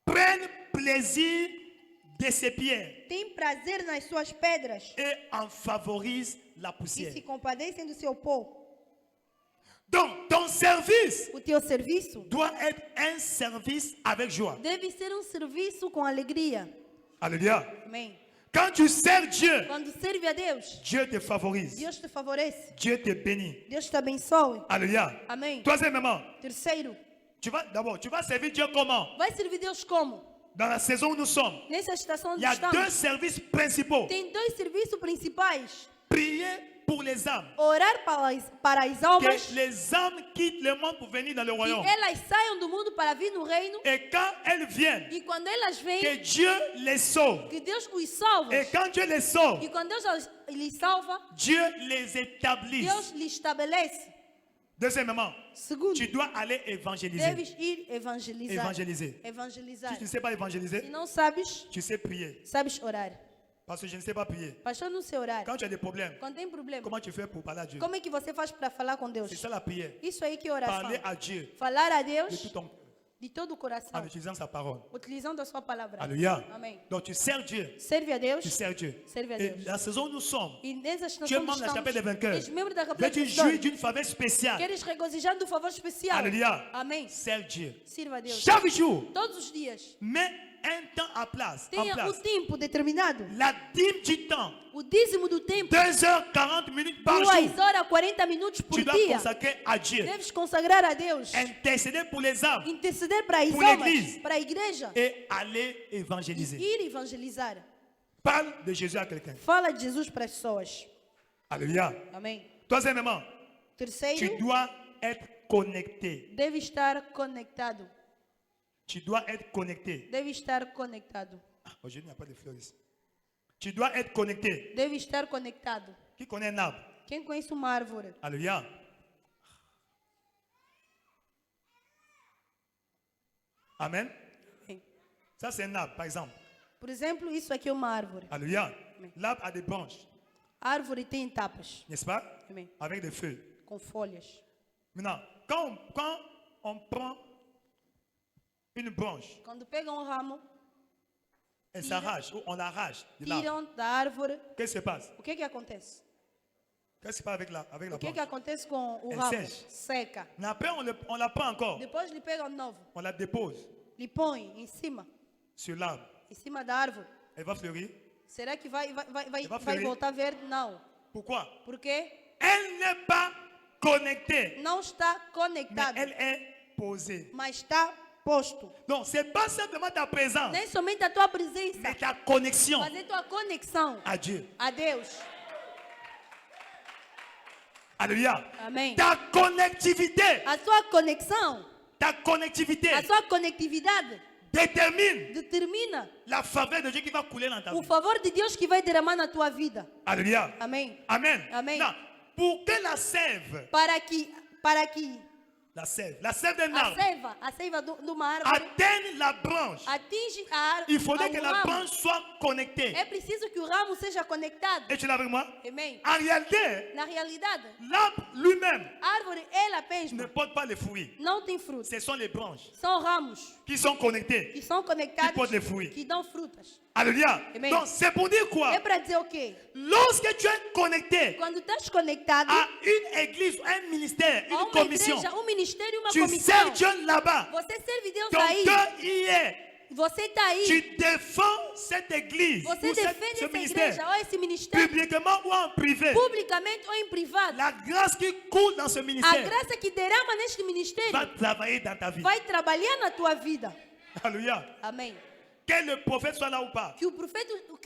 prennent plaisir de ses pierres Tem prazer nas suas pedras et en favorisent la e poussière. se compadecem do seu pó. Donc, ton service O teu serviço doit être un service avec joie. deve ser um serviço com alegria. Alléluia. Amém. Quand tu sers Dieu, Quando serve a Deus, Dieu te favorise. Deus te favorece. Dieu te bénit. Deus te abençoe. Alléluia. amém. Troisièmement, Terceiro, tu vas servir Dieu comment? Vai servir Deus como? Dans la saison où nous sommes, Nessa estação il onde y a estamos, deux services principaux. tem dois serviços principais. Prier pour les âmes. Orar para as almas, Que les âmes quittent le monde pour venir dans le que royaume. elas saiam do mundo para vir no reino. Et quand elles viennent, E quando elas vêm, que Dieu les sauve. que Deus os salva. Et quand Dieu les sauve, E quando Deus lhes salva, Dieu les établit. Deus lhes estabelece. Deuxièmement, Segundo, tu dois aller évangéliser. deves ir evangelizar. Évangéliser. Evangelizar. Si tu ne sais pas Se évangéliser, não sabes, tu sais prier. sabes orar. Parce que je ne sais pas prier. Pastor, não sei orar. Quand tu as des problèmes, Quando tem problema, comment tu fais pour parler à Dieu? como é que você faz para falar com Deus? C'est ça la prière. Isso aí que é oração. Parler à Dieu Falar a de Deus tout ton de todo o coração, en utilisant sa parole. utilizando a sua palavra. Alléluia. Amém. Donc tu sers Dieu. Serve a Deus. Tu sers Dieu. Serve a Et Deus. la saison où nous sommes, E nessa tu es estação membre de la chapelle des vainqueurs. és membro da Veux-tu capela jouir d'une faveur spéciale? Queres regozijar do favor especial. Alléluia. Amém. Sers Dieu. Sirva a Deus. Chaque jour, Todos os dias. mets un temps en place. Tenha o tempo determinado. La dîme du temps. O dízimo do tempo. 2h40 minutes par jour. 2 horas, 40 minutos por Tu dois dia. consacrer à Dieu. Deves consagrar a Deus. Intercéder pour les âmes Interceder para as Por almas. l'église. Para a igreja. et aller évangéliser. Ir evangelizar. Parle de Jésus à quelqu'un. Fala de Jesus para as pessoas. Alléluia. Amém. Troisièmement, tu terceiro, dois être connecté. Deve estar conectado. Tu dois être connecté. Deve estar conectado. Ah, aujourd'hui, il n'y a pas de fleurs ici. Tu dois être connecté. Deve estar conectado. Qui connaît un arbre? Quem conhece uma árvore? Alléluia. Amen. Amém. Ça, c'est un arbre, par exemple. Por exemplo, isso aqui é uma árvore. Alléluia. L'arbre a des branches, A árvore tem etapas. n'est-ce pas? Amém. Avec des feuilles. Com folhas. Maintenant, quand on prend une branche, Quando pegam um ramo, elle s'arrache, ou on l'arrache de l'arbre, tiram da árvore, qu'est-ce qui se passe? o que acontece? Qu'est-ce qui se passe avec la O que branche? acontece com o Elle ramo? sèche. Seca. Mais après, on la prend encore, Depois lhe pegam de novo. on la dépose Lhe põe em sur cima da árvore. elle va fleurir. Será que vai Vai fleurir? voltar verde? Não. Pourquoi? Por quê? Elle n'est pas connectée, Não está mais conectado, elle est posée. mas está posto. Donc, ce n'est pas simplement ta présence, Nem somente a tua presença, mais ta connexion fazer tua conexão à Dieu. a Deus. Alléluia. Amém. Ta connectivité, A sua conexão, ta connectivité a sua conectividade détermine determina la faveur de Dieu qui va couler dans ta o vie. favor de Deus que vai derramar na tua vida. Alléluia. Amém. Amen. Amen. Non, pour que la sève Para que d'un arbre a seiva de uma árvore atteigne la branche, atinge a árvore. il faudrait que la ramo. branche soit connectée. É preciso que o ramo seja conectado. Et tu l'as avec moi? Amém. En réalité, Na realidade, l'arbre lui-même a árvore, ela ne mesma, porte pas les fruits. não tem frutos. Ce sont les branches São ramos qui sont connectées. que são conectados, Que podem fluir. que dão frutas. Alléluia. Amen. Donc, c'est pour dire quoi? É para dizer o quê? Lorsque tu es connecté Quando estás conectado à une église, un ministère, a une uma commission, igreja, um ministério e uma tu comissão, sers Dieu là-bas. você serve Deus Ton aí. cœur y est. Você está aí. Tu défends cette église Você ou defende ce essa ministère igreja ou esse ministério, publiquement ou en privé. publicamente ou em privado. La grâce qui coule dans ce A ministère graça que derrama neste va ministério travailler dans ta vie. vai trabalhar na tua vida. Alléluia. Amém. Que le prophète soit là ou pas. Que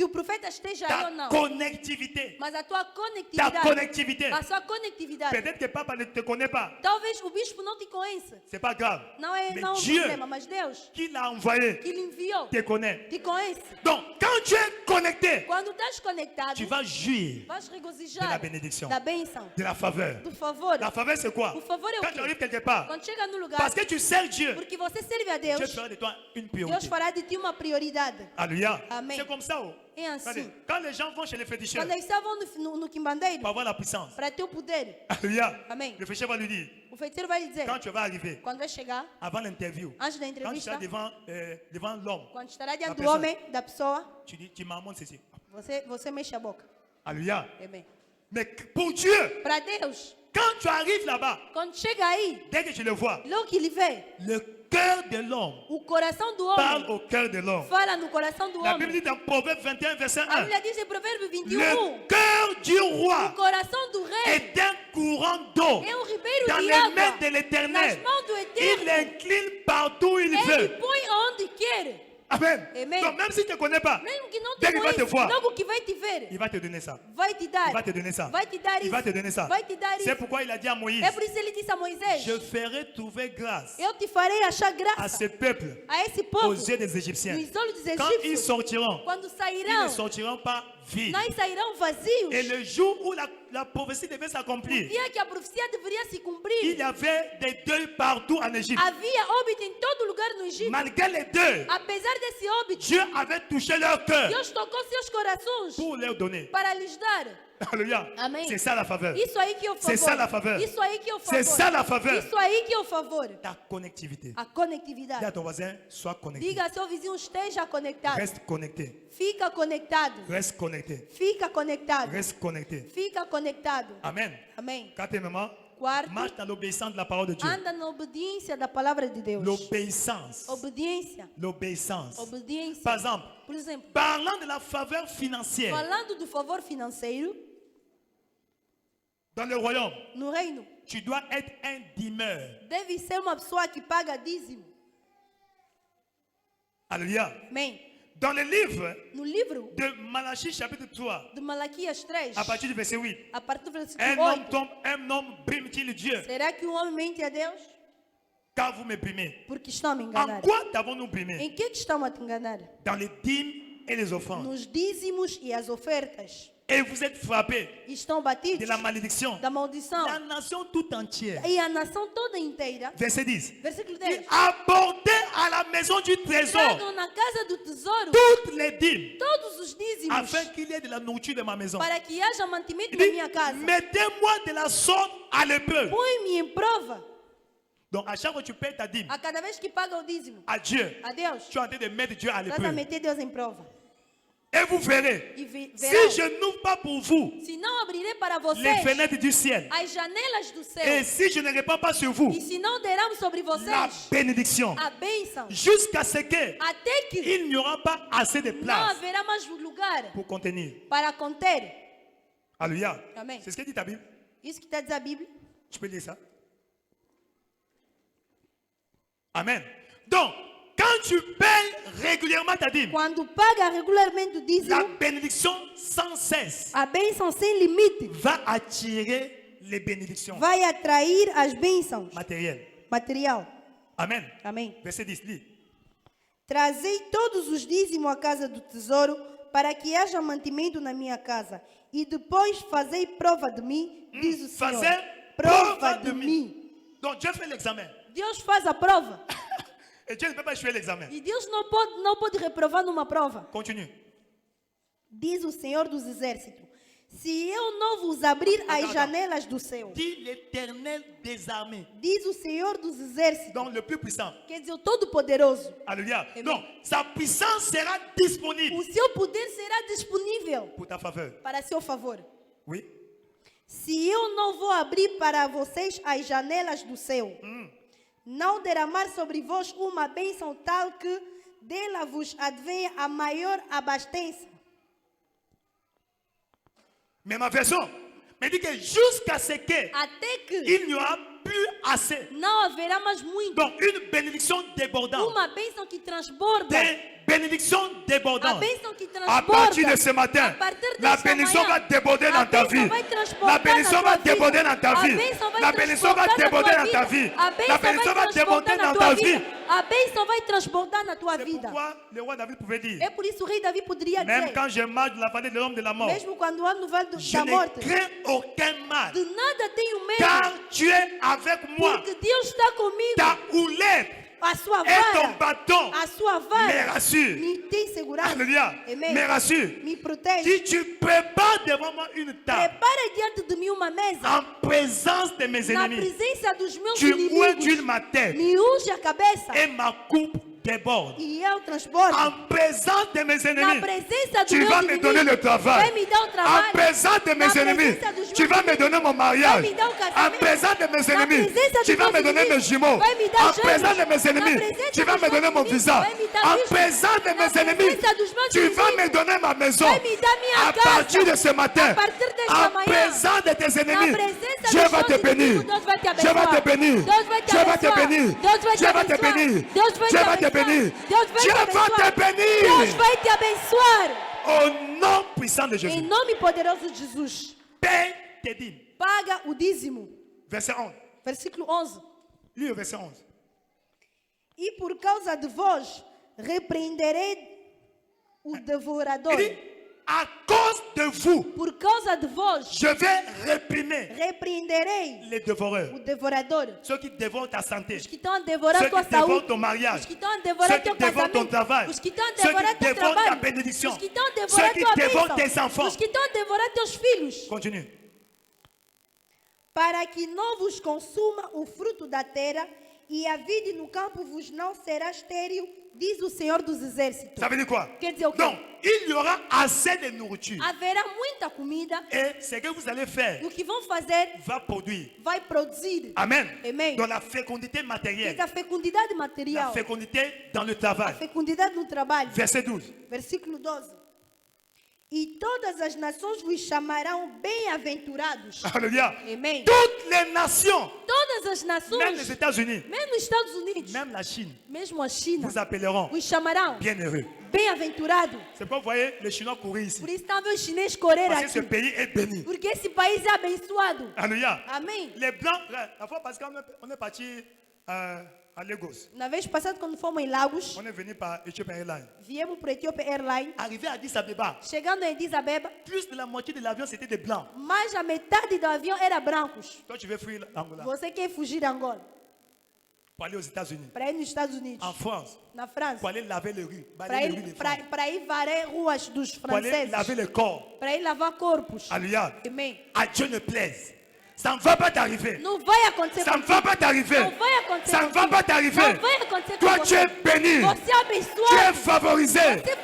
o profeta esteja aí ou Ta não. connectivité. Mas a tua Ta conectividade. connectivité. A sua conectividade. Peut-être que papa ne te connaît pas. Talvez o bispo não te conheça. C'est pas grave. Não é Mais não um Dieu problema, mas Deus qui l'a envoyé que lhe enviou te connaît. te conhece. Donc, quand tu es connecté, Quando estás conectado, tu vas jouir vais de regozijar la bénédiction, da bênção, de la faveur. do favor. La faveur, c'est quoi? O favor é o Quand tu quê? arrives quelque part, Quando chega no lugar, parce que tu sers Dieu, porque você serve a Dieu Deus, fera de toi une Deus priorité. fará de ti uma prioridade. Alléluia. Amen. C'est comme ça. Oh. É Regardez, assim. quand les gens vont chez les féticheurs Quando eles estavam no quimbandeiro, pour avoir la puissance, para ter o poder, Alléluia. Amen. Le féticheur va lui dire, O feiticeiro vai lhe dizer, quand tu vas arriver, quando vai chegar, avant l'interview, antes da quand tu entrevista, seras devant l'homme, quando estará diante do pessoa. homem, da pessoa, tu dis, tu m'amènes ceci. você mexe a boca. Alléluia. Amém. Mais pour Dieu, Para Deus, quand tu arrives là-bas, quando chega aí, dès que tu le vois, logo que ele vê, le cœur de l'homme o coração do parle homem au cœur de l'homme. fala no coração do La Bible homem. dit dans Proverbe 21, verset A 1, Bíblia diz em Provérbio le 21, cœur du o roi coração do rei est un courant d'eau é um ribeiro dans de les água mains de nas l'Éternel. mãos do Il Eterno. incline partout où il Ele veut. põe onde quer. Amen. Amen. Donc même si tu ne connais pas, Mesmo que não dès te qu'il va te conheça, voir, logo que vai te ver, il va te donner ça. vai te dar. Il va te donner ça. Vai te dar Il isso. va te donner ça. Vai te dar C'est isso. pourquoi il a dit à Moïse, É por isso ele disse a Moisés, je ferai trouver grâce eu te farei achar à graça ce peuple a esse aux povo yeux des Égyptiens. nos olhos dos Quand ils egípcios. sortiront, Quando ils ne sairão, sortiront pas vides. nós sairão vazios. Et le jour où la prophétie devait O s'accomplir, dia que a profecia deveria se il cumprir, y avait des deuils partout en Égypte. havia óbito em todo lugar no Egito. Malgré les deuils, Apesar desse óbito, Dieu avait touché leur cœur Deus tocou seus corações pour leur donner. para lhes dar. Alléluia. Amém. C'est ça la faveur. Isso aí que é o favor. C'est ça la faveur. Isso aí que é o favor. C'est ça la faveur. Isso aí que é o favor. Ta connectivité. A Dis à conectividade. ton voisin, sois connecté. Diga a seu vizinho, esteja conectado. Reste connecté. Fica conectado. Reste connecté. Fica conectado. Reste connecté. Fica conectado. Amen. Amém. Quatrièmement, Quarto, marche dans l'obéissance de la parole de Dieu. anda na obediência da palavra de Deus. L'obéissance. Obediência. L'obéissance. Obediência. Par exemple, Por exemplo, parlant de la faveur financière falando do favor financeiro, dans le royaume, no reino, tu dois être un dîmeur. deve ser uma pessoa que paga dízimo. Alléluia. Amém. Dans le livre No livro de Malachie chapitre 3, de Malaquias 3, à partir du verset 8, a partir do un versículo homme 8, tombe, un homme brime-t-il Dieu será que um homem mente a Deus? car vous me brimez. Porque estão a me En enganar. quoi t'avons-nous brimé? Em que estão a te enganar? Dans les dîmes et les offrandes. Nos dízimos e as ofertas. Et vous êtes frappés E estão batidos de la malédiction. da maldição. La nation tout entière. E a nação toda inteira, Verset 10. versículo Il 10, apportait à la maison du trésor tragam na casa do tesouro toutes les dîmes todos os dízimos afin qu'il y ait de la nourriture dans ma maison. para que haja mantimento Il na dit, minha casa. mettez-moi de la sorte à l'épreuve. Põe-me em prova. Donc à chaque fois que tu payes ta dîme A cada vez que paga o dízimo à Dieu, a Deus, tu es en train de mettre Dieu à estás a l'épreuve. meter Deus em prova. Et vous verrez, E si verão, je n'ouvre pas pour vous se não abrirei para les vocês fenêtres du ciel, as janelas do céu, et si je ne répands pas sur vous e se não derramo sobre la vocês bénédiction, a bênção, jusqu'à ce qu'il até que n'y aura pas assez de não place haverá mais lugar pour contenir. para conter. Alléluia. Amen. C'est ce que dit ta Bible. Isso que está a dizer a Bíblia. Tu peux lire ça? Amen. Donc, quand tu payes régulièrement ta dîme, Quando paga regularmente o la dízimo, bénédiction sans cesse a bênção sem limite va attirer les bénédictions vai atrair as bênçãos matérielles. material. Amen. Amém. Verset 10, lis. Trazei todos os dízimos à casa do tesouro, para que haja mantimento na minha casa. E depois fazei prova de mim, diz o Senhor. Fazer Prova de mim. Donc Dieu fait l'examen. Deus faz a prova. Et Dieu ne peut pas échouer l'examen. E Deus não pode reprovar numa prova. Continue. Diz o Senhor dos Exércitos. Se eu não vos abrir as Attends. janelas do céu, Dit l'Éternel des armées. diz o Senhor dos Exércitos, Donc le plus puissant. quer dizer, o Todo-Poderoso, Alléluia. Amen. Donc sa puissance sera disponible o seu poder será disponível pour ta faveur. para seu favor. Oui. Se eu não vou abrir para vocês as janelas do céu, não derramar sobre vós uma bênção tal que dela vos advenha a maior abastança. Mais ma version me dit que jusqu'à ce qu'il Até que n'y aura plus assez. não haverá mais muito. Donc une bénédiction débordante. Uma bênção que transborda. Des bénédictions A débordantes. bênção que À transborda. partir de ce matin, A partir la desta bénédiction manhã, va déborder dans a ta bênção vie. vai transbordar La bénédiction na tua va déborder vida. dans ta A vie. bênção vai La bénédiction va transbordar na déborder tua dans ta vida. vie. A La bênção bénédiction vai va déborder transbordar na dans tua ta vida. vie. A bênção vai transbordar na tua C'est vida. pourquoi le roi David pouvait dire, É por isso o rei Davi poderia même dizer, quand je marche dans la vallée de l'homme de la mort, mesmo quando ando no vale je da ne morte, crains aucun mal. de nada tenho medo, Car tu es avec moi. porque Deus está comigo. Ta houlette A sua et ton vara, bâton a sua me vara rassure. me tem segurança. Alléluia. Amen. Me rassure. Me protege. Si tu prépares devant moi une table Prepara diante de mim uma mesa. en présence de mes Na ennemis, presença dos meus tu ointules inimigos. ma tête Me unge a cabeça. et ma coupe déborde. E eu transbordo. En présence de mes Na ennemis, presença dos tu meus vas me donner le inimigos. travail. Vai me dar o En trabalho. présence de mes Na ennemis, presença dos tu meus vas me inimigos. donner mon mariage. Vai me dar o En casamento. présence de mes Na ennemis, presença tu dos vas me meus donner mes inimigos. jumeaux. Vai me dar En gêmeos. présence de mes Na ennemis, presença tu vas dos me meus donner mon inimigos. visa. Vai me dar En visto. présence de Na mes ennemis, presença dos meus tu vas me inimigos. donner ma maison. Vai me dar minha À casa. partir de ce matin, A partir desta en manhã. présence de tes ennemis, Na presença Dieu dos va te meus bénir. inimigos, Deus vai te Dieu va te abençoar. bénir. Deus vai te Dieu va te abençoar. bénir. Deus vai te Dieu va te abençoar. bénir. Deus vai te Dieu va te abençoar. bénir. Deus vai Dieu te va abençoar. te Deus bénir. vai te abençoar. Au nom puissant de Em Jésus. nome poderoso de Jesus. Paie tes dîmes. Paga o dízimo. Verset 11. Versículo 11. Lis le verset 11. E por causa de vós repreenderei o devorador. Il dit, à cause de vous, Por causa de vós je vais réprimer repreenderei les dévoreurs. o devorador. Ceux qui dévorent ta santé. Os que estão a devorar Ceux tua qui dévorent saúde. ton mariage. Os que estão a Ceux devorar qui teu dévorent ton casamento. travail. Os que estão a Ceux devorar qui teu dévorent ta trabalho. bénédiction. Os que estão a Ceux devorar qui tua dévorent tes bênção. enfants. Os que estão a devorar teus filhos. Continue. Para que não vos consuma o fruto da terra e a vide no campo vos não será estéril, diz o Senhor dos Exércitos. Ça veut dire quoi? Quer dizer o quê? Donc, il y aura assez de nourriture. Haverá muita comida Et ce que vous allez faire e o que vão fazer va produire. vai produzir. Amen. Amen. Dans la fécondité matérielle. Diz a fecundidade La material, fécondité dans le a travail. fecundidade no trabalho. Verset 12. Versículo 12. E todas as nações vos chamarão bem-aventurados. Alléluia. Amen. Toutes les nations, Todas as même les nações, États-Unis, mesmo os Estados Unidos, même la Chine, mesmo a China, vous appelleront vos chamarão bienheureux. bem-aventurado. C'est pourquoi vous voyez les Chinois courir ici. Por isso está a ver os chineses correr Parce que ce aqui. pays est béni. Porque esse país é abençoado. Alléluia. Amém. Les Blancs, la fois parce qu'on est parti à Lagos, Na vez passada, quando fomos em Lagos, on est venu par Ethiopian Airlines. viemos para a Ethiopia Airlines. Arrivé à Addis Abeba, Chegando em Addis Abeba, plus de la moitié de l'avion c'était des Blancs. mais a metade do avião era brancos. Toi, tu veux fuir l'Angola Você quer fugir de Angola pour aller aux États-Unis, para ir nos Estados Unidos, en France, na França, pour aller laver les rues, para balayer les rues des ir, France, ir varrer ruas dos pour aller franceses, laver les corps. para ir lavar corpos. Alléluia. Amém. À Dieu ne plaise. Ça ne va pas t'arriver. Não vai acontecer Ça ne contigo. va pas t'arriver. Não vai acontecer Ça ne va contigo. pas t'arriver. Não vai acontecer Toi, com tu es você. béni. Você é Tu es abençoado. favorisé. Você é Tu es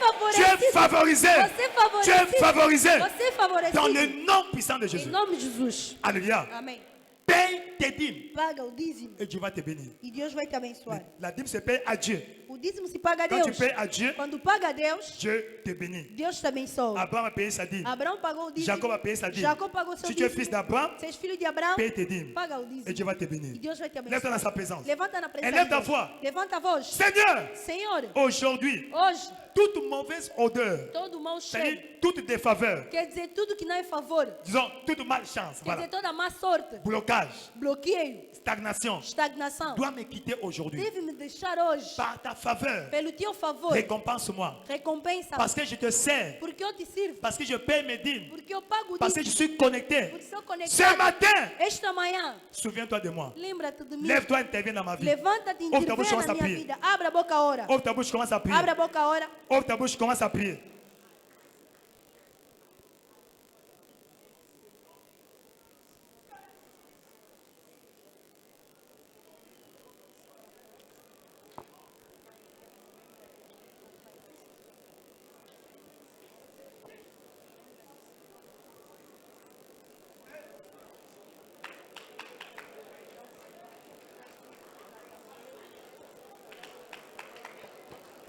favorecido. favorisé. Você é Tu es favorecido. favorisé. Você é favorecido. Dans le nom puissant de Em Jésus. nome de Jesus. Alléluia. Amém. Paye tes dîmes Paga o dízimo et Dieu va te bénir. e Deus vai te abençoar. La dîme se paye à Dieu. O dízimo se paga a Quand tu Deus. payes à Dieu, Quando paga a Deus, Dieu te bénit. Deus te abençoa. Abraham a payé sa dîme. Abraão pagou o dízimo. Jacob a payé sa dîme. Jacob pagou seu Si tu es dízimo. fils d'Abraham, Se és filho de Abraão, paye tes dîmes. paga o Et dízimo. Dieu va te E bénir. Deus vai te Lève-toi dans abençoar. sa présence. Levanta na presença Eleva de ta Deus. voix. Levanta a voz. Seigneur, Senhor, aujourd'hui, hoje, toute mauvaise odeur, todo mau c'est-à-dire cheiro, toute défaveur, quer dizer tudo que não é favor, disons toute malchance, quer voilà, dizer toda má sorte, blocage, bloqueio, stagnation, estagnação, doit me quitter aujourd'hui. deve me deixar hoje. Par ta faveur, Pelo teu favor, récompense-moi. recompensa, Parce que je te sers, porque eu te sirvo, parce que je paye mes dîmes, porque eu pago o parce que je dízimo, suis connecté. porque sou Ce conectado. matin, Esta manhã, souviens-toi de moi. lembra-te de mim. Lève-toi, interviens dans ma vie. Levanta-te e Ouvre ta bouche, intervenha commence na à minha prier. vida. Abra a boca ora. Ouvre ta bouche, commence à prier. Abra a boca ora. Ouvre ta bouche, commence à prier.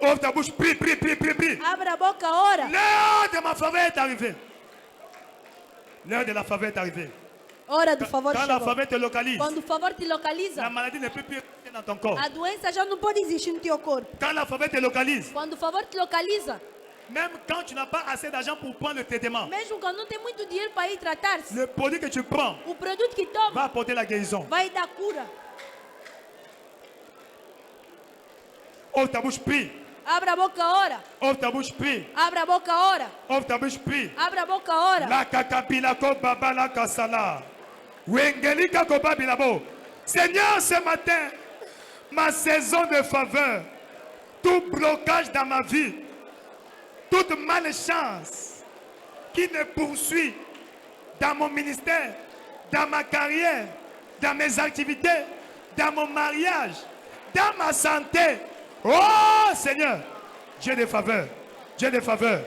Ouvre ta bouche, prie, prie, prie, prie, prie. Abra a boca ora. L'heure de ma faveur est arrivée. L'heure de la faveur est arrivée. Hora do favor Quand la chegou. faveur te localise, Quando o favor te la localiza, maladie ne peut plus rester dans ton corps. a doença já não pode existir no teu corpo. Quand la faveur te localise, Quando o favor te localiza, même quand tu n'as pas assez d'argent pour prendre le traitement, mesmo quando não tem muito dinheiro para ir tratar-se, le produit que tu prends o produto que toma va apporter la guérison. vai dar cura. Ouvre ta bouche, prie. Abra a boca ora. Ouvre ta bouche, prie. Abra a boca ora. Ouvre ta bouche, prie. Abra a boca ora. La kakapila ko babala kasala. Wengelika ko babilabo. Seigneur, ce matin, ma saison de faveur, tout blocage dans ma vie, toute malchance qui me poursuit dans mon ministère, dans ma carrière, dans mes activités, dans mon mariage, dans ma santé. Oh Seigneur, Dieu de faveur, Dieu de faveur,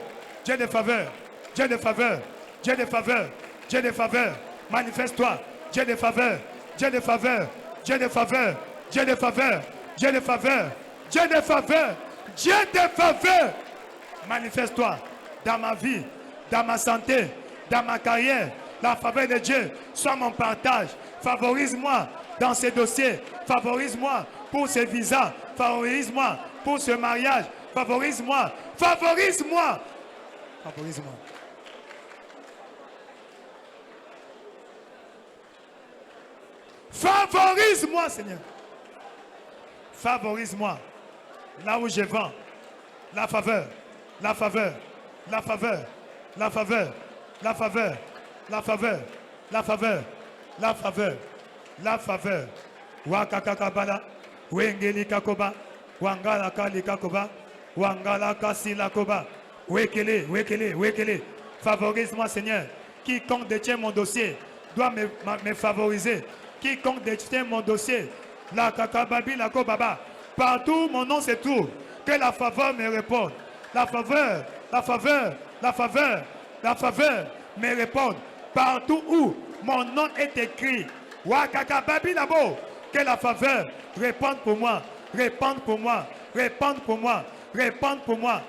Dieu de faveur, Dieu de faveur, Dieu de faveur, Dieu de faveur, manifeste-toi, Dieu de faveur, Dieu de faveur, Dieu de faveur, Dieu de faveur, Dieu de faveur, Dieu de faveur, Dieu de faveur, manifeste-toi dans ma vie, dans ma santé, dans ma carrière. La faveur de Dieu soit mon partage. Favorise-moi dans ces dossiers. Favorise-moi pour ce visa. Favorise-moi pour ce mariage. Favorise-moi. Favorise-moi. Favorise-moi. Favorise-moi, Seigneur. Favorise-moi. Là où je vends. La faveur. La faveur. La faveur. La faveur. La faveur. La faveur, la faveur, la faveur, la faveur. Wakakakabala, wengeli kakoba, wangala kali kakoba, wangala kasi lakoba. Wekele, wekele, wekele. Favorise-moi, Seigneur. Quiconque détient mon dossier doit me favoriser. Quiconque détient mon dossier, la kakababi, la kobaba. Partout mon nom se trouve. Que la faveur me réponde. La faveur, la faveur, la faveur, la faveur me réponde. Partout où mon nom est écrit, Wakakababi Labo, que la faveur réponde pour moi, réponde pour moi, réponde pour moi, réponde pour moi.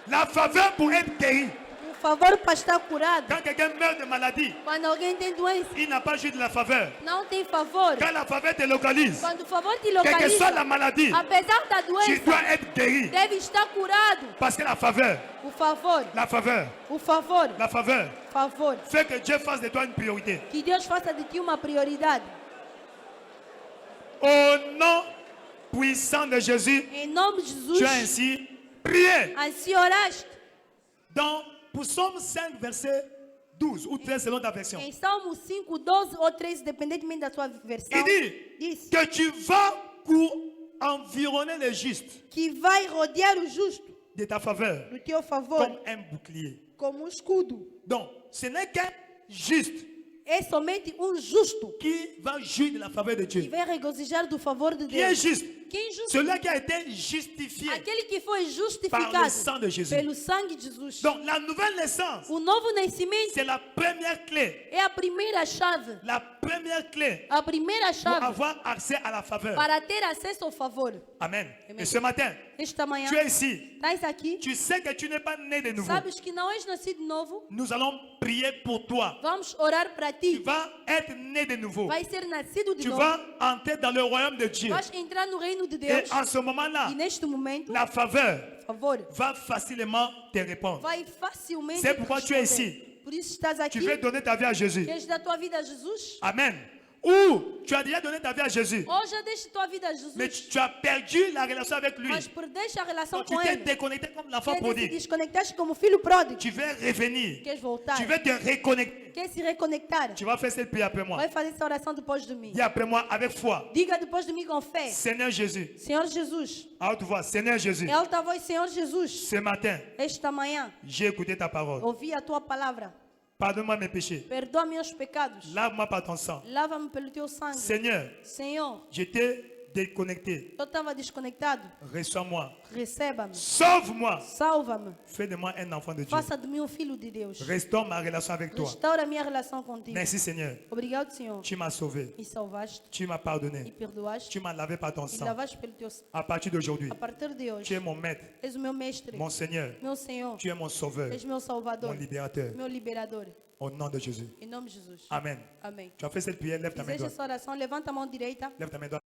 La faveur pour être guéri. Por favor, para estar curado. Quand quelqu'un meurt de maladie, Quando alguém tem doença, il n'a pas juste de la faveur. não tem favor. Quand la faveur te localise, Quando o favor te quelle que soit localiza, la maladie, apesar da tu doença, dois être guéri. deve estar curado. Parce que la faveur, O favor, la faveur, o favor, la faveur favor. fait que Dieu fasse de toi une priorité. Que Deus faça de ti uma prioridade. Au nom puissant de Jésus, Em nome de tu Jesus, as ainsi prié. assim oraste. Dans Psaume 5, verset 12 ou 13 selon ta version. Em Salmo 5, 12 ou 13, independentemente da sua versão, Il dit diz que tu vas environner les justes que vai rodear o justo de ta faveur do teu favor comme un bouclier. como um escudo. Donc, ce n'est qu'un juste É somente justo qui va jouir de la faveur de que Dieu. vai regozijar do favor de Qui est Deus. juste? Quem justo? Celui qui a été justifié. Aquele que foi Par justificado le sang de Jésus. pelo sangue de Jesus. Donc, la nouvelle naissance, O novo nascimento c'est la première clé. é a primeira chave. La première clé A primeira pour chave avoir accès à la faveur. para ter acesso ao favor. Amen. Amen. Et ce matin, Esta manhã, tu es ici. estás aqui, Tu sais que tu n'es pas né de nouveau. sabes que não és nascido novo? Nous allons prier pour toi. Vamos orar para Tu ti. vas être né de nouveau. Vai ser nascido de Tu novo. vas entrer dans le royaume de Dieu. Vais entrar no reino de Et Deus. en ce moment-là, E neste momento, la faveur favor, va facilement te répondre. vai facilmente C'est pourquoi tu es responder. ici. Por isso estás aqui. Tu veux donner ta vie à Jésus. Queres dar tua vida a Jesus? Amen. Ou tu as déjà donné ta vie à Jésus, Ou já deste tua vida a Jesus, mais tu as perdu la relation avec lui. mas perdeste a relação Donc, tu com t'es ele. déconnecté comme l'enfant Queres se prodigue. desconectaste como filho pródigo. Tu veux revenir. Queres voltar. Tu veux te reconnecter. Quer se reconectar. Tu vas faire cette prière après moi. Vai fazer essa oração depois de mim. Dis après moi avec foi. Diga depois de mim com fé. Seigneur Jésus. Senhor Jesus. À haute voix. Seigneur Jésus. Em alta voz, Senhor Jesus. Ce matin, Esta manhã, j'ai écouté ta parole. ouvi a tua palavra. Pardonne-moi mes péchés. Perdoa meus pecados. Lave-moi par ton sang. Lava-me pelo teu sangue. Seigneur, Senhor, je t'ai déconnecté. Eu estava desconectado. Reçois-moi. Receba-me. Sauve-moi. Salva-me. Fais de moi un enfant de Dieu. Faça de mim um filho de Deus. Restaure ma relation avec toi. Restaura a minha relação contigo. Merci Seigneur. Obrigado, Senhor. Tu m'as sauvé. Me salvaste. Tu m'as Me pardonné. perdoaste. Tu m'as lavé par ton Me sang. lavaste pelo teu sangue. À partir d'aujourd'hui, A partir de tu es hoje, mon maître, és o meu mestre. mon Seigneur. Meu Senhor. Tu es mon sauveur, És meu salvador. mon libérateur. Meu liberador. Au nom de Jésus. Em nome de Jesus. Amen. Amém. Tu as fait cette prière, lève ta main Fizeste droite. essa oração, levanta a mão direita. Lève ta main droite.